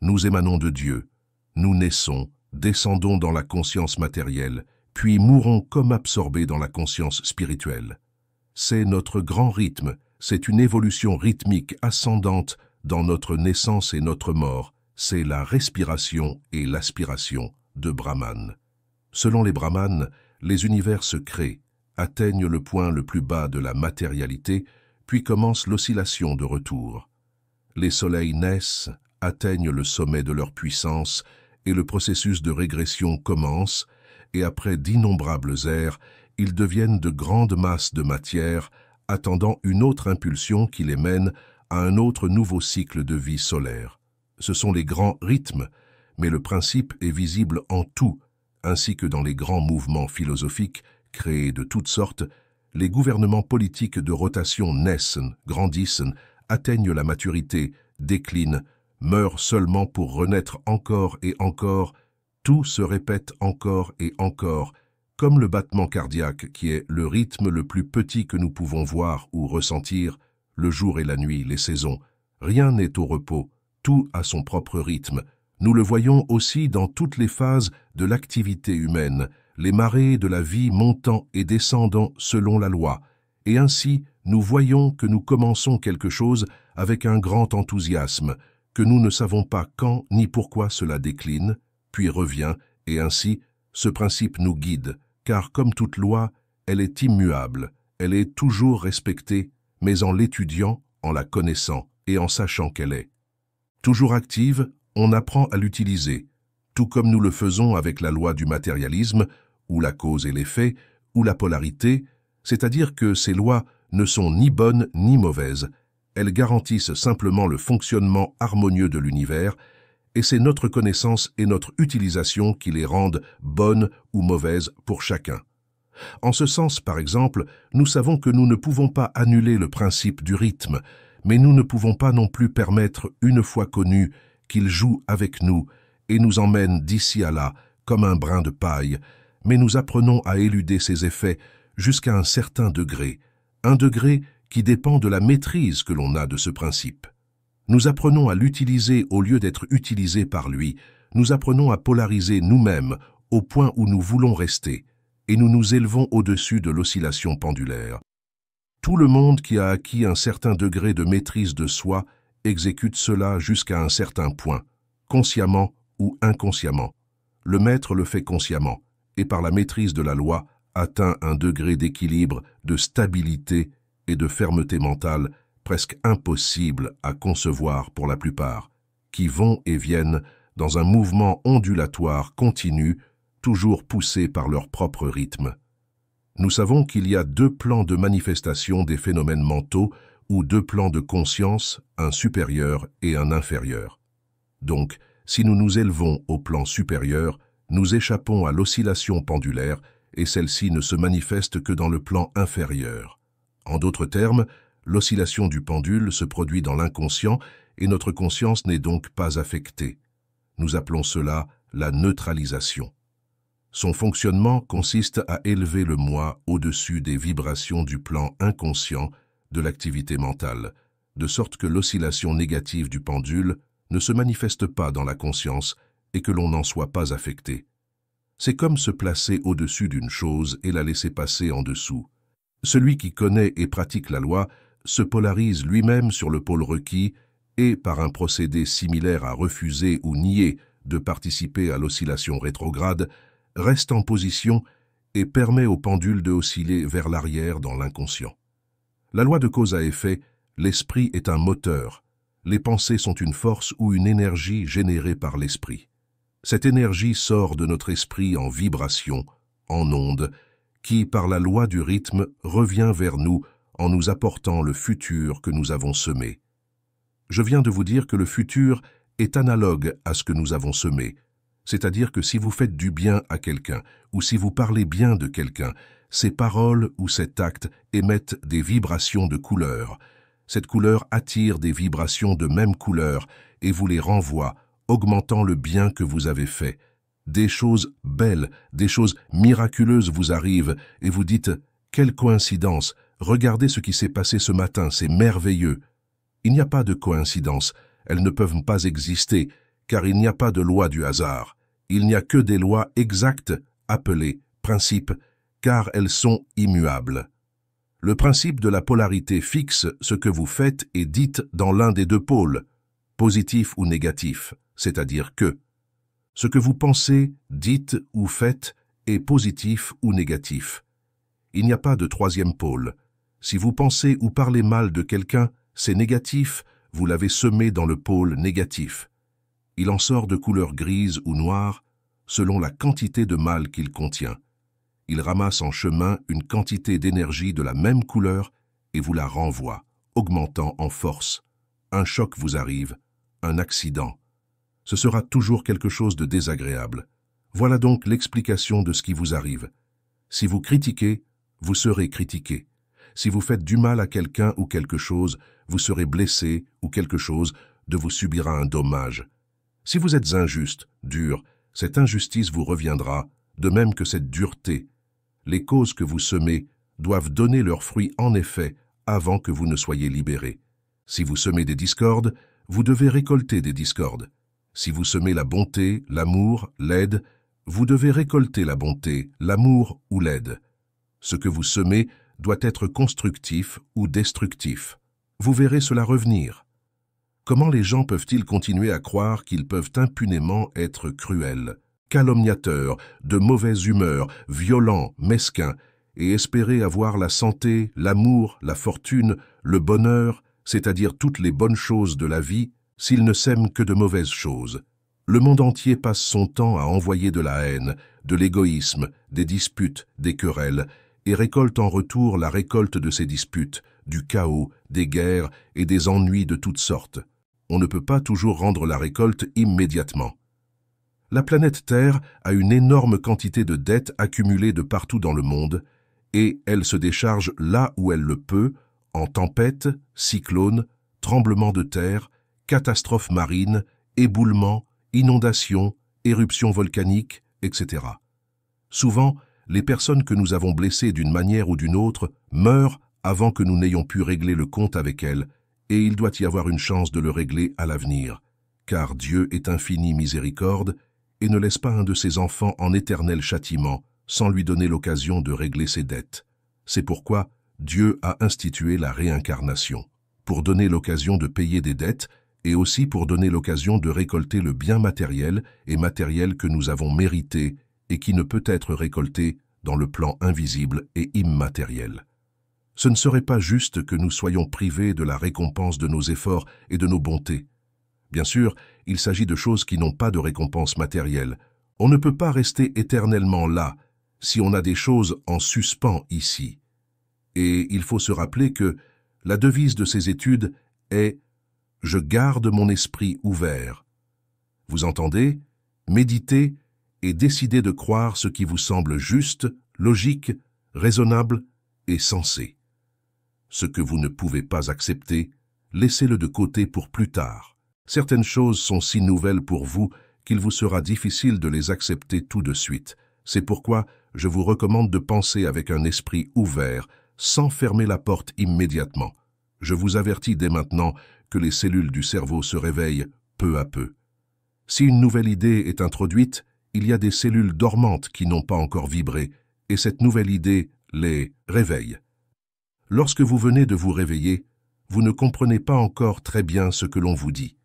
Nous émanons de Dieu. Nous naissons, descendons dans la conscience matérielle, puis mourons comme absorbés dans la conscience spirituelle. C'est notre grand rythme, c'est une évolution rythmique ascendante dans notre naissance et notre mort, c'est la respiration et l'aspiration de Brahman. Selon les Brahmanes, les univers se créent, atteignent le point le plus bas de la matérialité, puis commence l'oscillation de retour. Les soleils naissent, atteignent le sommet de leur puissance, et le processus de régression commence, et après d'innombrables ères, ils deviennent de grandes masses de matière, attendant une autre impulsion qui les mène à un autre nouveau cycle de vie solaire. Ce sont les grands rythmes, mais le principe est visible en tout, ainsi que dans les grands mouvements philosophiques créés de toutes sortes. Les gouvernements politiques de rotation naissent, grandissent, atteignent la maturité, déclinent, meurent seulement pour renaître encore et encore. Tout se répète encore et encore, comme le battement cardiaque qui est le rythme le plus petit que nous pouvons voir ou ressentir, le jour et la nuit, les saisons. Rien n'est au repos, tout a son propre rythme. Nous le voyons aussi dans toutes les phases de l'activité humaine, les marées de la vie montant et descendant selon la loi. Et ainsi, nous voyons que nous commençons quelque chose avec un grand enthousiasme, que nous ne savons pas quand ni pourquoi cela décline, puis revient, et ainsi, ce principe nous guide, car comme toute loi, elle est immuable, elle est toujours respectée, mais en l'étudiant, en la connaissant et en sachant qu'elle est. Toujours active, on apprend à l'utiliser, tout comme nous le faisons avec la loi du matérialisme, ou la cause et l'effet, ou la polarité, c'est-à-dire que ces lois ne sont ni bonnes ni mauvaises, elles garantissent simplement le fonctionnement harmonieux de l'univers, et c'est notre connaissance et notre utilisation qui les rendent bonnes ou mauvaises pour chacun. En ce sens, par exemple, nous savons que nous ne pouvons pas annuler le principe du rythme, mais nous ne pouvons pas non plus permettre, une fois connu, qu'il joue avec nous et nous emmène d'ici à là comme un brin de paille, mais nous apprenons à éluder ses effets jusqu'à un certain degré, un degré qui dépend de la maîtrise que l'on a de ce principe. Nous apprenons à l'utiliser au lieu d'être utilisés par lui, nous apprenons à polariser nous-mêmes au point où nous voulons rester, et nous nous élevons au-dessus de l'oscillation pendulaire. Tout le monde qui a acquis un certain degré de maîtrise de soi exécute cela jusqu'à un certain point, consciemment ou inconsciemment. Le maître le fait consciemment, et par la maîtrise de la loi, atteint un degré d'équilibre, de stabilité et de fermeté mentale presque impossible à concevoir pour la plupart, qui vont et viennent dans un mouvement ondulatoire continu, toujours poussé par leur propre rythme. Nous savons qu'il y a deux plans de manifestation des phénomènes mentaux ou deux plans de conscience, un supérieur et un inférieur. Donc, si nous nous élevons au plan supérieur, nous échappons à l'oscillation pendulaire et celle-ci ne se manifeste que dans le plan inférieur. En d'autres termes, l'oscillation du pendule se produit dans l'inconscient et notre conscience n'est donc pas affectée. Nous appelons cela la neutralisation. Son fonctionnement consiste à élever le moi au-dessus des vibrations du plan inconscient de l'activité mentale, de sorte que l'oscillation négative du pendule ne se manifeste pas dans la conscience et que l'on n'en soit pas affecté. C'est comme se placer au-dessus d'une chose et la laisser passer en dessous. Celui qui connaît et pratique la loi se polarise lui-même sur le pôle requis et, par un procédé similaire à refuser ou nier de participer à l'oscillation rétrograde, reste en position et permet au pendule de osciller vers l'arrière dans l'inconscient. La loi de cause à effet, l'esprit est un moteur. Les pensées sont une force ou une énergie générée par l'esprit. Cette énergie sort de notre esprit en vibration, en onde, qui, par la loi du rythme, revient vers nous en nous apportant le futur que nous avons semé. Je viens de vous dire que le futur est analogue à ce que nous avons semé, c'est-à-dire que si vous faites du bien à quelqu'un ou si vous parlez bien de quelqu'un, ces paroles ou cet acte émettent des vibrations de couleur. Cette couleur attire des vibrations de même couleur et vous les renvoie, augmentant le bien que vous avez fait. Des choses belles, des choses miraculeuses vous arrivent et vous dites « Quelle coïncidence! Regardez ce qui s'est passé ce matin, c'est merveilleux !» Il n'y a pas de coïncidence, elles ne peuvent pas exister, car il n'y a pas de loi du hasard. Il n'y a que des lois exactes, appelées principes, car elles sont immuables. Le principe de la polarité fixe ce que vous faites et dites dans l'un des deux pôles, positif ou négatif, c'est-à-dire que ce que vous pensez, dites ou faites est positif ou négatif. Il n'y a pas de troisième pôle. Si vous pensez ou parlez mal de quelqu'un, c'est négatif, vous l'avez semé dans le pôle négatif. Il en sort de couleur grise ou noire, selon la quantité de mal qu'il contient. Il ramasse en chemin une quantité d'énergie de la même couleur et vous la renvoie, augmentant en force. Un choc vous arrive, un accident. Ce sera toujours quelque chose de désagréable. Voilà donc l'explication de ce qui vous arrive. Si vous critiquez, vous serez critiqué. Si vous faites du mal à quelqu'un ou quelque chose, vous serez blessé ou quelque chose de vous subira un dommage. Si vous êtes injuste, dur, cette injustice vous reviendra, de même que cette dureté. Les causes que vous semez doivent donner leurs fruits en effet avant que vous ne soyez libérés. Si vous semez des discordes, vous devez récolter des discordes. Si vous semez la bonté, l'amour, l'aide, vous devez récolter la bonté, l'amour ou l'aide. Ce que vous semez doit être constructif ou destructif. Vous verrez cela revenir. Comment les gens peuvent-ils continuer à croire qu'ils peuvent impunément être cruels, calomniateurs, de mauvaise humeur, violents, mesquins, et espérer avoir la santé, l'amour, la fortune, le bonheur, c'est-à-dire toutes les bonnes choses de la vie, s'ils ne sèment que de mauvaises choses? Le monde entier passe son temps à envoyer de la haine, de l'égoïsme, des disputes, des querelles, et récolte en retour la récolte de ces disputes, du chaos, des guerres et des ennuis de toutes sortes. On ne peut pas toujours rendre la récolte immédiatement. La planète Terre a une énorme quantité de dettes accumulées de partout dans le monde, et elle se décharge là où elle le peut, en tempêtes, cyclones, tremblements de terre, catastrophes marines, éboulements, inondations, éruptions volcaniques, etc. Souvent, les personnes que nous avons blessées d'une manière ou d'une autre meurent avant que nous n'ayons pu régler le compte avec elles, et il doit y avoir une chance de le régler à l'avenir, car Dieu est infini miséricorde et ne laisse pas un de ses enfants en éternel châtiment sans lui donner l'occasion de régler ses dettes. C'est pourquoi Dieu a institué la réincarnation, pour donner l'occasion de payer des dettes et aussi pour donner l'occasion de récolter le bien matériel et matériel que nous avons mérité et qui ne peut être récolté dans le plan invisible et immatériel. Ce ne serait pas juste que nous soyons privés de la récompense de nos efforts et de nos bontés. Bien sûr, il s'agit de choses qui n'ont pas de récompense matérielle. On ne peut pas rester éternellement là si on a des choses en suspens ici. Et il faut se rappeler que la devise de ces études est « Je garde mon esprit ouvert ». Vous entendez? Méditez et décidez de croire ce qui vous semble juste, logique, raisonnable et sensé. Ce que vous ne pouvez pas accepter, laissez-le de côté pour plus tard. Certaines choses sont si nouvelles pour vous qu'il vous sera difficile de les accepter tout de suite. C'est pourquoi je vous recommande de penser avec un esprit ouvert, sans fermer la porte immédiatement. Je vous avertis dès maintenant que les cellules du cerveau se réveillent peu à peu. Si une nouvelle idée est introduite, il y a des cellules dormantes qui n'ont pas encore vibré, et cette nouvelle idée les réveille. Lorsque vous venez de vous réveiller, vous ne comprenez pas encore très bien ce que l'on vous dit.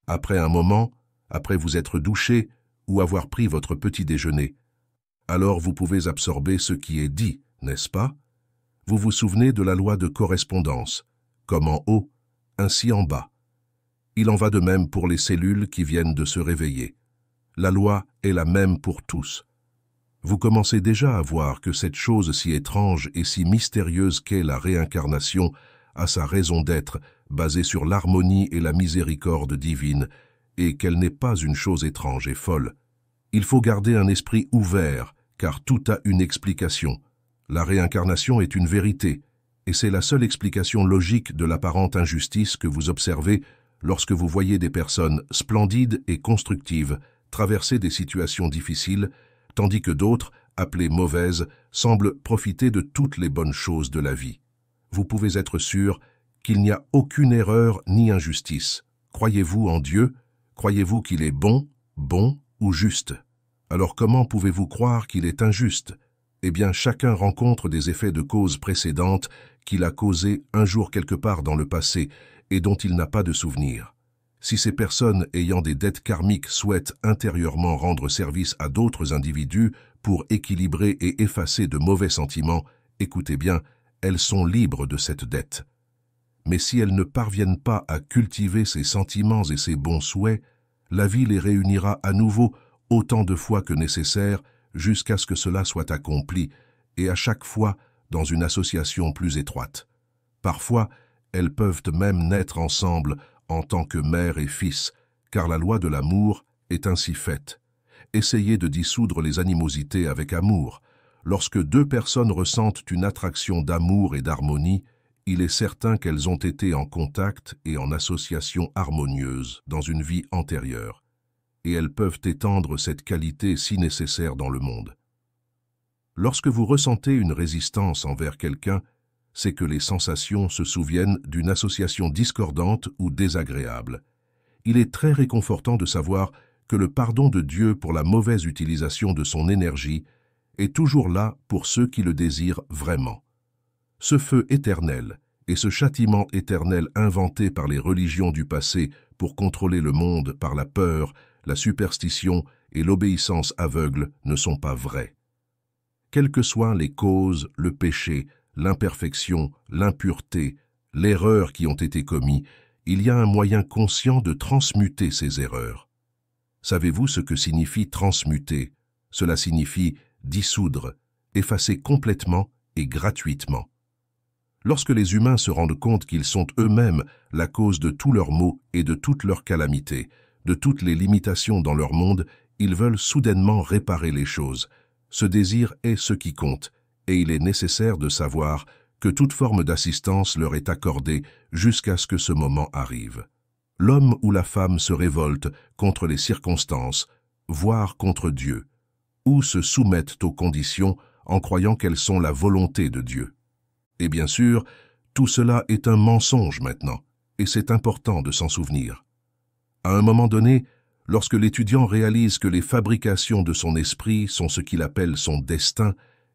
Après un moment, après vous être douché ou avoir pris votre petit déjeuner, alors vous pouvez absorber ce qui est dit, n'est-ce pas? Vous vous souvenez de la loi de correspondance, comme en haut, ainsi en bas. Il en va de même pour les cellules qui viennent de se réveiller. La loi est la même pour tous. Vous commencez déjà à voir que cette chose si étrange et si mystérieuse qu'est la réincarnation a sa raison d'être basée sur l'harmonie et la miséricorde divine, et qu'elle n'est pas une chose étrange et folle. Il faut garder un esprit ouvert, car tout a une explication. La réincarnation est une vérité, et c'est la seule explication logique de l'apparente injustice que vous observez lorsque vous voyez des personnes splendides et constructives traverser des situations difficiles, tandis que d'autres, appelées mauvaises, semblent profiter de toutes les bonnes choses de la vie. Vous pouvez être sûr qu'il n'y a aucune erreur ni injustice. Croyez-vous en Dieu? Croyez-vous qu'il est bon ou juste? Alors comment pouvez-vous croire qu'il est injuste? Eh bien, chacun rencontre des effets de causes précédentes qu'il a causés un jour quelque part dans le passé et dont il n'a pas de souvenir. Si ces personnes ayant des dettes karmiques souhaitent intérieurement rendre service à d'autres individus pour équilibrer et effacer de mauvais sentiments, écoutez bien, elles sont libres de cette dette. Mais si elles ne parviennent pas à cultiver ces sentiments et ces bons souhaits, la vie les réunira à nouveau autant de fois que nécessaire jusqu'à ce que cela soit accompli, et à chaque fois dans une association plus étroite. Parfois, elles peuvent même naître ensemble en tant que mère et fils, car la loi de l'amour est ainsi faite. Essayez de dissoudre les animosités avec amour. Lorsque deux personnes ressentent une attraction d'amour et d'harmonie, il est certain qu'elles ont été en contact et en association harmonieuse dans une vie antérieure, et elles peuvent étendre cette qualité si nécessaire dans le monde. Lorsque vous ressentez une résistance envers quelqu'un, c'est que les sensations se souviennent d'une association discordante ou désagréable. Il est très réconfortant de savoir que le pardon de Dieu pour la mauvaise utilisation de son énergie est toujours là pour ceux qui le désirent vraiment. Ce feu éternel et ce châtiment éternel inventé par les religions du passé pour contrôler le monde par la peur, la superstition et l'obéissance aveugle ne sont pas vrais. Quelles que soient les causes, le péché, l'imperfection, l'impureté, l'erreur qui ont été commis, il y a un moyen conscient de transmuter ces erreurs. Savez-vous ce que signifie transmuter? Cela signifie dissoudre, effacer complètement et gratuitement. Lorsque les humains se rendent compte qu'ils sont eux-mêmes la cause de tous leurs maux et de toutes leurs calamités, de toutes les limitations dans leur monde, ils veulent soudainement réparer les choses. Ce désir est ce qui compte, et il est nécessaire de savoir que toute forme d'assistance leur est accordée jusqu'à ce que ce moment arrive. L'homme ou la femme se révolte contre les circonstances, voire contre Dieu, ou se soumettent aux conditions en croyant qu'elles sont la volonté de Dieu. Et bien sûr, tout cela est un mensonge maintenant, et c'est important de s'en souvenir. À un moment donné, lorsque l'étudiant réalise que les fabrications de son esprit sont ce qu'il appelle son destin,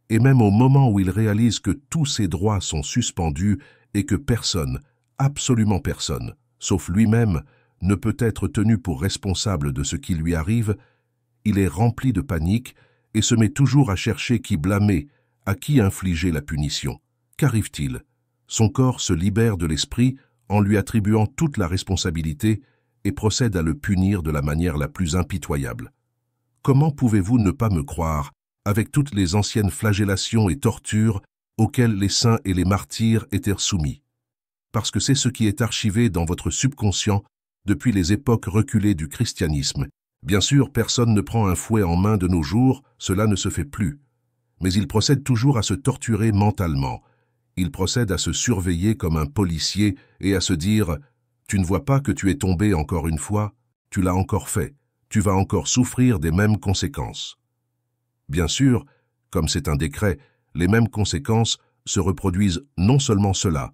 et même au moment où il réalise que tous ses droits sont suspendus et que personne, absolument personne, sauf lui-même, ne peut être tenu pour responsable de ce qui lui arrive, il est rempli de panique et se met toujours à chercher qui blâmer, à qui infliger la punition. Qu'arrive-t-il? Son corps se libère de l'esprit en lui attribuant toute la responsabilité et procède à le punir de la manière la plus impitoyable. Comment pouvez-vous ne pas me croire, avec toutes les anciennes flagellations et tortures auxquelles les saints et les martyrs étaient soumis? Parce que c'est ce qui est archivé dans votre subconscient depuis les époques reculées du christianisme. Bien sûr, personne ne prend un fouet en main de nos jours, cela ne se fait plus. Mais il procède toujours à se torturer mentalement. Il procède à se surveiller comme un policier et à se dire « Tu ne vois pas que tu es tombé encore une fois, tu l'as encore fait, tu vas encore souffrir des mêmes conséquences. » Bien sûr, comme c'est un décret, les mêmes conséquences se reproduisent non seulement cela,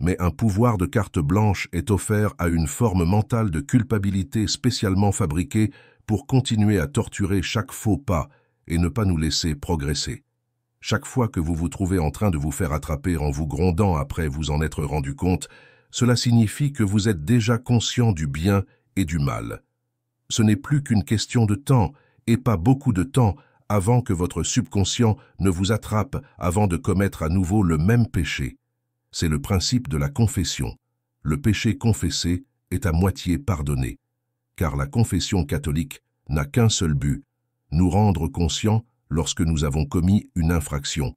mais un pouvoir de carte blanche est offert à une forme mentale de culpabilité spécialement fabriquée pour continuer à torturer chaque faux pas et ne pas nous laisser progresser. Chaque fois que vous vous trouvez en train de vous faire attraper en vous grondant après vous en être rendu compte, cela signifie que vous êtes déjà conscient du bien et du mal. Ce n'est plus qu'une question de temps, et pas beaucoup de temps, avant que votre subconscient ne vous attrape avant de commettre à nouveau le même péché. C'est le principe de la confession. Le péché confessé est à moitié pardonné, car la confession catholique n'a qu'un seul but, nous rendre conscients lorsque nous avons commis une infraction.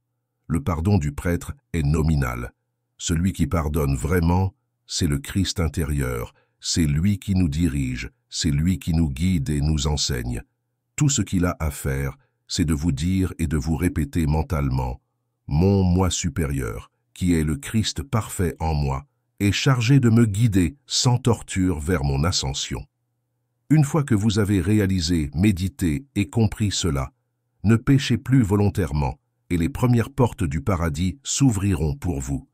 Le pardon du prêtre est nominal. Celui qui pardonne vraiment, c'est le Christ intérieur, c'est lui qui nous dirige, c'est lui qui nous guide et nous enseigne. Tout ce qu'il a à faire, c'est de vous dire et de vous répéter mentalement « Mon moi supérieur, qui est le Christ parfait en moi, est chargé de me guider sans torture vers mon ascension. » Une fois que vous avez réalisé, médité et compris cela, ne péchez plus volontairement, et les premières portes du paradis s'ouvriront pour vous.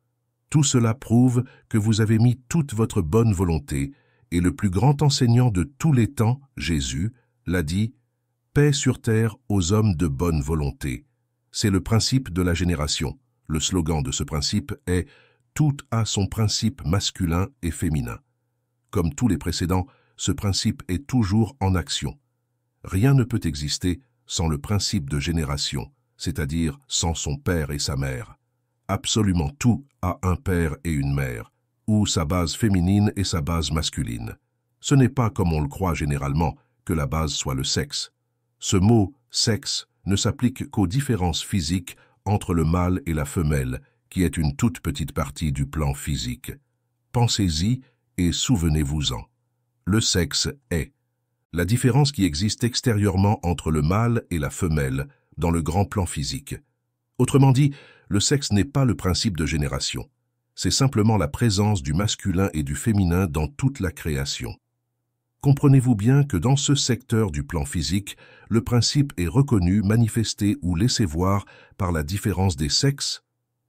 Tout cela prouve que vous avez mis toute votre bonne volonté Et le plus grand enseignant de tous les temps, Jésus, l'a dit, « Paix sur terre aux hommes de bonne volonté ». C'est le principe de la génération. Le slogan de ce principe est « Tout a son principe masculin et féminin ». Comme tous les précédents, ce principe est toujours en action. Rien ne peut exister sans le principe de génération, c'est-à-dire sans son père et sa mère. Absolument tout a un père et une mère, ou sa base féminine et sa base masculine. Ce n'est pas, comme on le croit généralement, que la base soit le sexe. Ce mot « sexe » ne s'applique qu'aux différences physiques entre le mâle et la femelle, qui est une toute petite partie du plan physique. Pensez-y et souvenez-vous-en. Le sexe est la différence qui existe extérieurement entre le mâle et la femelle dans le grand plan physique. Autrement dit, le sexe n'est pas le principe de génération. C'est simplement la présence du masculin et du féminin dans toute la création. Comprenez-vous bien que dans ce secteur du plan physique, le principe est reconnu, manifesté ou laissé voir par la différence des sexes?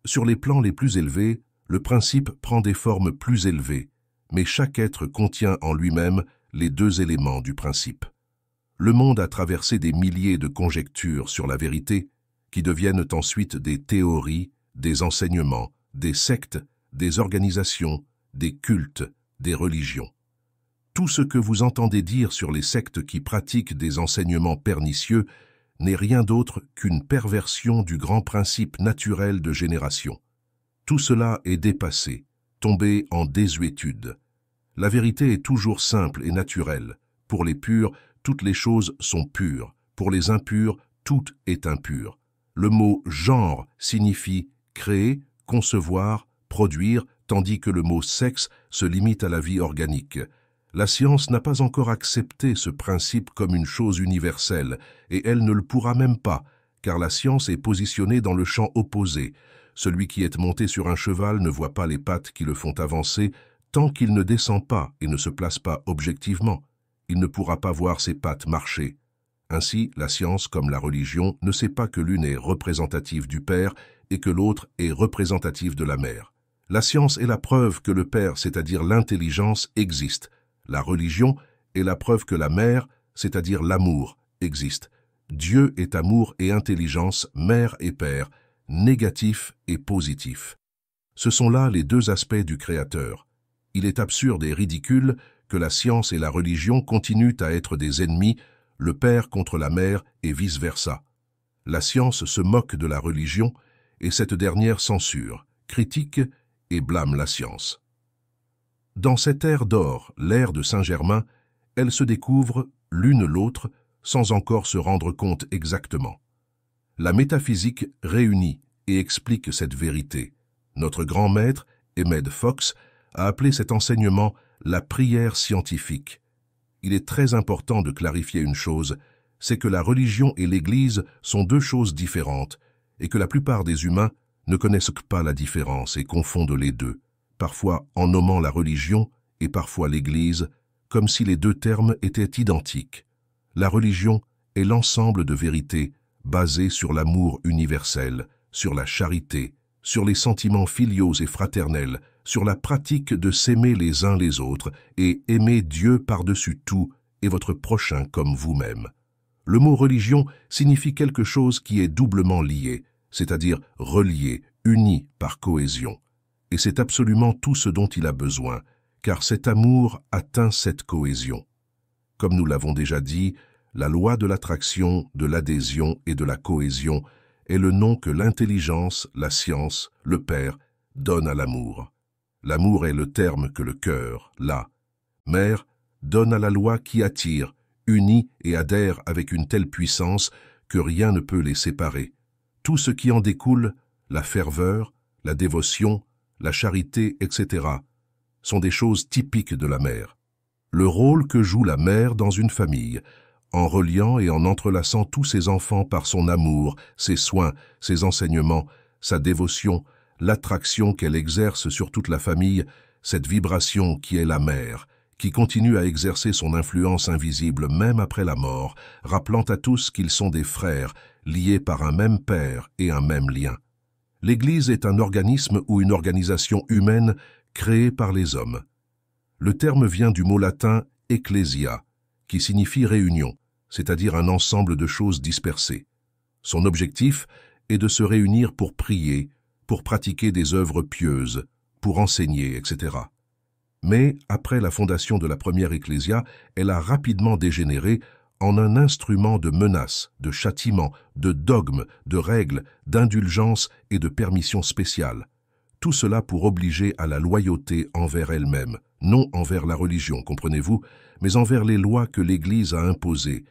Sur les plans les plus élevés, le principe prend des formes plus élevées, mais chaque être contient en lui-même les deux éléments du principe. Le monde a traversé des milliers de conjectures sur la vérité, qui deviennent ensuite des théories, des enseignements, des sectes, des organisations, des cultes, des religions. Tout ce que vous entendez dire sur les sectes qui pratiquent des enseignements pernicieux n'est rien d'autre qu'une perversion du grand principe naturel de génération. Tout cela est dépassé, tombé en désuétude. La vérité est toujours simple et naturelle. Pour les purs, toutes les choses sont pures. Pour les impurs, tout est impur. Le mot « genre » signifie créer, concevoir, produire, tandis que le mot « sexe » se limite à la vie organique. La science n'a pas encore accepté ce principe comme une chose universelle, et elle ne le pourra même pas, car la science est positionnée dans le champ opposé. Celui qui est monté sur un cheval ne voit pas les pattes qui le font avancer, tant qu'il ne descend pas et ne se place pas objectivement. Il ne pourra pas voir ses pattes marcher. Ainsi, la science, comme la religion, ne sait pas que l'une est représentative du père et que l'autre est représentative de la mère. La science est la preuve que le père, c'est-à-dire l'intelligence, existe. La religion est la preuve que la mère, c'est-à-dire l'amour, existe. Dieu est amour et intelligence, mère et père, négatif et positif. Ce sont là les deux aspects du Créateur. Il est absurde et ridicule que la science et la religion continuent à être des ennemis, le père contre la mère et vice-versa. La science se moque de la religion et cette dernière censure, critique et blâme la science. Dans cette ère d'or, l'ère de Saint-Germain, elles se découvrent l'une l'autre sans encore se rendre compte exactement. La métaphysique réunit et explique cette vérité. Notre grand maître, Ahmed Fox, a appelé cet enseignement la prière scientifique. Il est très important de clarifier une chose, c'est que la religion et l'Église sont deux choses différentes et que la plupart des humains ne connaissent pas la différence et confondent les deux, parfois en nommant la religion et parfois l'Église, comme si les deux termes étaient identiques. La religion est l'ensemble de vérités basées sur l'amour universel, sur la charité, sur les sentiments filiaux et fraternels, sur la pratique de s'aimer les uns les autres et aimer Dieu par-dessus tout et votre prochain comme vous-même. Le mot religion signifie quelque chose qui est doublement lié, c'est-à-dire relié, uni par cohésion. Et c'est absolument tout ce dont il a besoin, car cet amour atteint cette cohésion. Comme nous l'avons déjà dit, la loi de l'attraction, de l'adhésion et de la cohésion est le nom que l'intelligence, la science, le Père, donne à l'amour. L'amour est le terme que le cœur, la mère, donne à la loi qui attire, unit et adhère avec une telle puissance que rien ne peut les séparer. Tout ce qui en découle, la ferveur, la dévotion, la charité, etc., sont des choses typiques de la mère. Le rôle que joue la mère dans une famille, en reliant et en entrelaçant tous ses enfants par son amour, ses soins, ses enseignements, sa dévotion, l'attraction qu'elle exerce sur toute la famille, cette vibration qui est la mère, qui continue à exercer son influence invisible même après la mort, rappelant à tous qu'ils sont des frères, liés par un même père et un même lien. L'Église est un organisme ou une organisation humaine créée par les hommes. Le terme vient du mot latin « ecclesia », qui signifie réunion, c'est-à-dire un ensemble de choses dispersées. Son objectif est de se réunir pour prier, pour pratiquer des œuvres pieuses, pour enseigner, etc. Mais, après la fondation de la première ecclésia, elle a rapidement dégénéré en un instrument de menace, de châtiment, de dogme, de règles, d'indulgence et de permission spéciales. Tout cela pour obliger à la loyauté envers elle-même, non envers la religion, comprenez-vous, mais envers les lois que l'Église a imposées,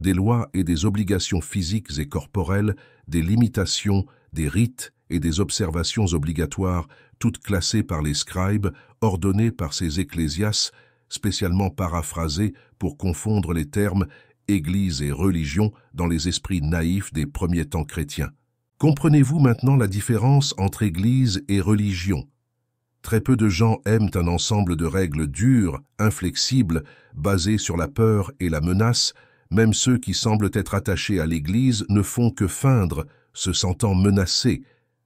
des lois et des obligations physiques et corporelles, des limitations, des rites et des observations obligatoires, toutes classées par les scribes, ordonnées par ces ecclésias, spécialement paraphrasées pour confondre les termes « Église » et « religion » dans les esprits naïfs des premiers temps chrétiens. Comprenez-vous maintenant la différence entre Église et religion? Très peu de gens aiment un ensemble de règles dures, inflexibles, basées sur la peur et la menace. Même ceux qui semblent être attachés à l'Église ne font que feindre, se sentant menacés,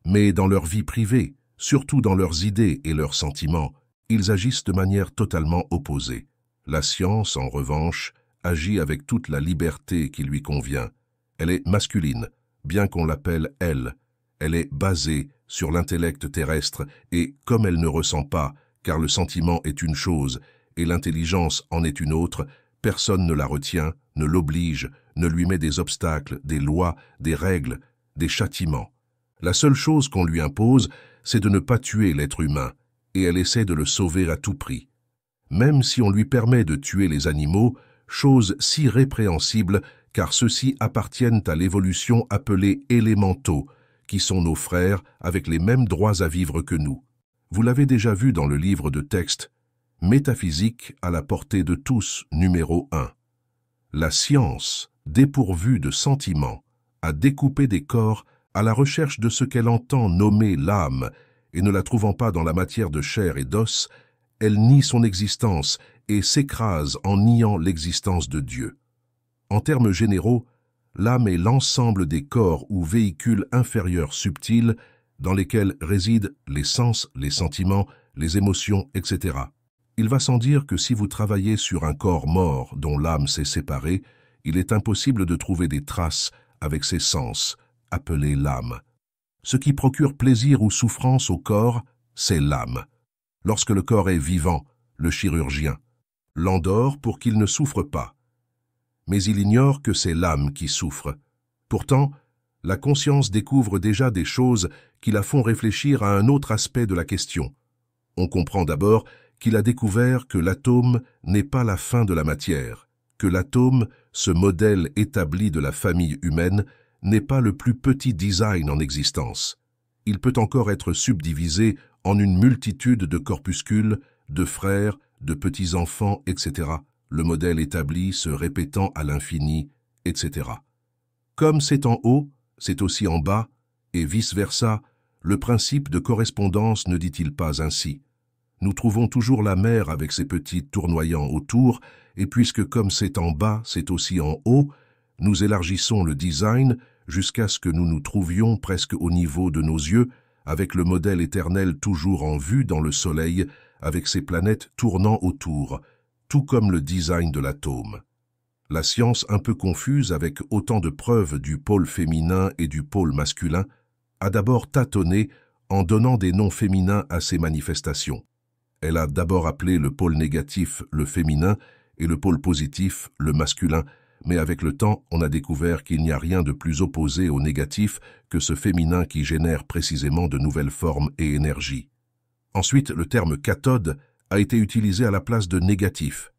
mais dans leur vie privée, surtout dans leurs idées et leurs sentiments, ils agissent de manière totalement opposée. La science, en revanche, agit avec toute la liberté qui lui convient. Elle est masculine, bien qu'on l'appelle elle. Elle est basée sur l'intellect terrestre et, comme elle ne ressent pas, car le sentiment est une chose et l'intelligence en est une autre, personne ne la retient, ne l'oblige, ne lui met des obstacles, des lois, des règles, des châtiments. La seule chose qu'on lui impose, c'est de ne pas tuer l'être humain, et elle essaie de le sauver à tout prix. Même si on lui permet de tuer les animaux, chose si répréhensible, car ceux-ci appartiennent à l'évolution appelée élémentaux, qui sont nos frères avec les mêmes droits à vivre que nous. Vous l'avez déjà vu dans le livre de texte « Métaphysique à la portée de tous, numéro 1 ». La science, dépourvue de sentiments, a découpé des corps à la recherche de ce qu'elle entend nommer l'âme, et ne la trouvant pas dans la matière de chair et d'os, elle nie son existence et s'écrase en niant l'existence de Dieu. En termes généraux, l'âme est l'ensemble des corps ou véhicules inférieurs subtils dans lesquels résident les sens, les sentiments, les émotions, etc. Il va sans dire que si vous travaillez sur un corps mort dont l'âme s'est séparée, il est impossible de trouver des traces avec ses sens, appelés l'âme. Ce qui procure plaisir ou souffrance au corps, c'est l'âme. Lorsque le corps est vivant, le chirurgien l'endort pour qu'il ne souffre pas. Mais il ignore que c'est l'âme qui souffre. Pourtant, la conscience découvre déjà des choses qui la font réfléchir à un autre aspect de la question. On comprend d'abord qu'il a découvert que l'atome n'est pas la fin de la matière, que l'atome, ce modèle établi de la famille humaine, n'est pas le plus petit design en existence. Il peut encore être subdivisé en une multitude de corpuscules, de frères, de petits-enfants, etc., le modèle établi se répétant à l'infini, etc. Comme c'est en haut, c'est aussi en bas, et vice-versa, le principe de correspondance ne dit-il pas ainsi. Nous trouvons toujours la mer avec ses petits tournoyants autour, et puisque comme c'est en bas, c'est aussi en haut, nous élargissons le design jusqu'à ce que nous nous trouvions presque au niveau de nos yeux, avec le modèle éternel toujours en vue dans le Soleil, avec ses planètes tournant autour, tout comme le design de l'atome. La science, un peu confuse avec autant de preuves du pôle féminin et du pôle masculin, a d'abord tâtonné en donnant des noms féminins à ces manifestations. Elle a d'abord appelé le pôle négatif le féminin et le pôle positif le masculin, mais avec le temps, on a découvert qu'il n'y a rien de plus opposé au négatif que ce féminin qui génère précisément de nouvelles formes et énergies. Ensuite, le terme cathode a été utilisé à la place de négatif.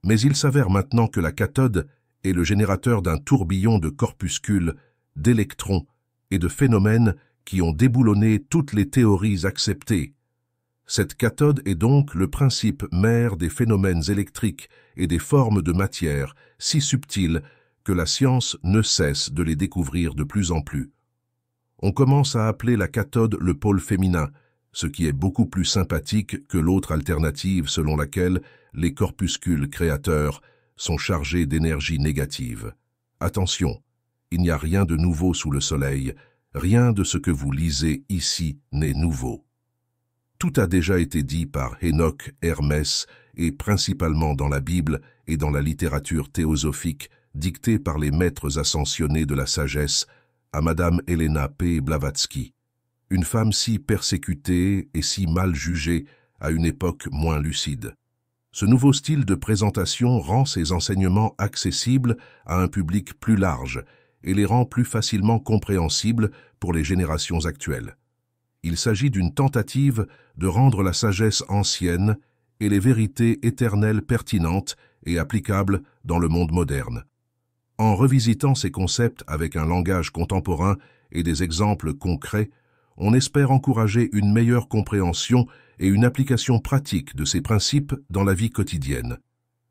Mais il s'avère maintenant que la cathode est le générateur d'un tourbillon de corpuscules, d'électrons et de phénomènes qui ont déboulonné toutes les théories acceptées. Cette cathode est donc le principe mère des phénomènes électriques et des formes de matière si subtiles que la science ne cesse de les découvrir de plus en plus. On commence à appeler la cathode le pôle féminin, ce qui est beaucoup plus sympathique que l'autre alternative selon laquelle les corpuscules créateurs sont chargés d'énergie négative. Attention, il n'y a rien de nouveau sous le soleil, rien de ce que vous lisez ici n'est nouveau. Tout a déjà été dit par Enoch, Hermès, et principalement dans la Bible et dans la littérature théosophique dictée par les maîtres ascensionnés de la sagesse, à Madame Helena P. Blavatsky. Une femme si persécutée et si mal jugée à une époque moins lucide. Ce nouveau style de présentation rend ces enseignements accessibles à un public plus large et les rend plus facilement compréhensibles pour les générations actuelles. Il s'agit d'une tentative de rendre la sagesse ancienne et les vérités éternelles pertinentes et applicables dans le monde moderne. En revisitant ces concepts avec un langage contemporain et des exemples concrets, on espère encourager une meilleure compréhension et une application pratique de ces principes dans la vie quotidienne.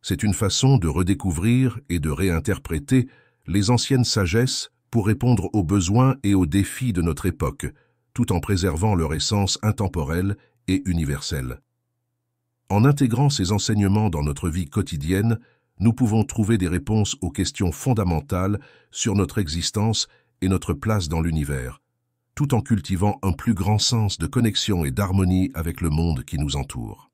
C'est une façon de redécouvrir et de réinterpréter les anciennes sagesses pour répondre aux besoins et aux défis de notre époque, tout en préservant leur essence intemporelle et universelle. En intégrant ces enseignements dans notre vie quotidienne, nous pouvons trouver des réponses aux questions fondamentales sur notre existence et notre place dans l'univers, tout en cultivant un plus grand sens de connexion et d'harmonie avec le monde qui nous entoure.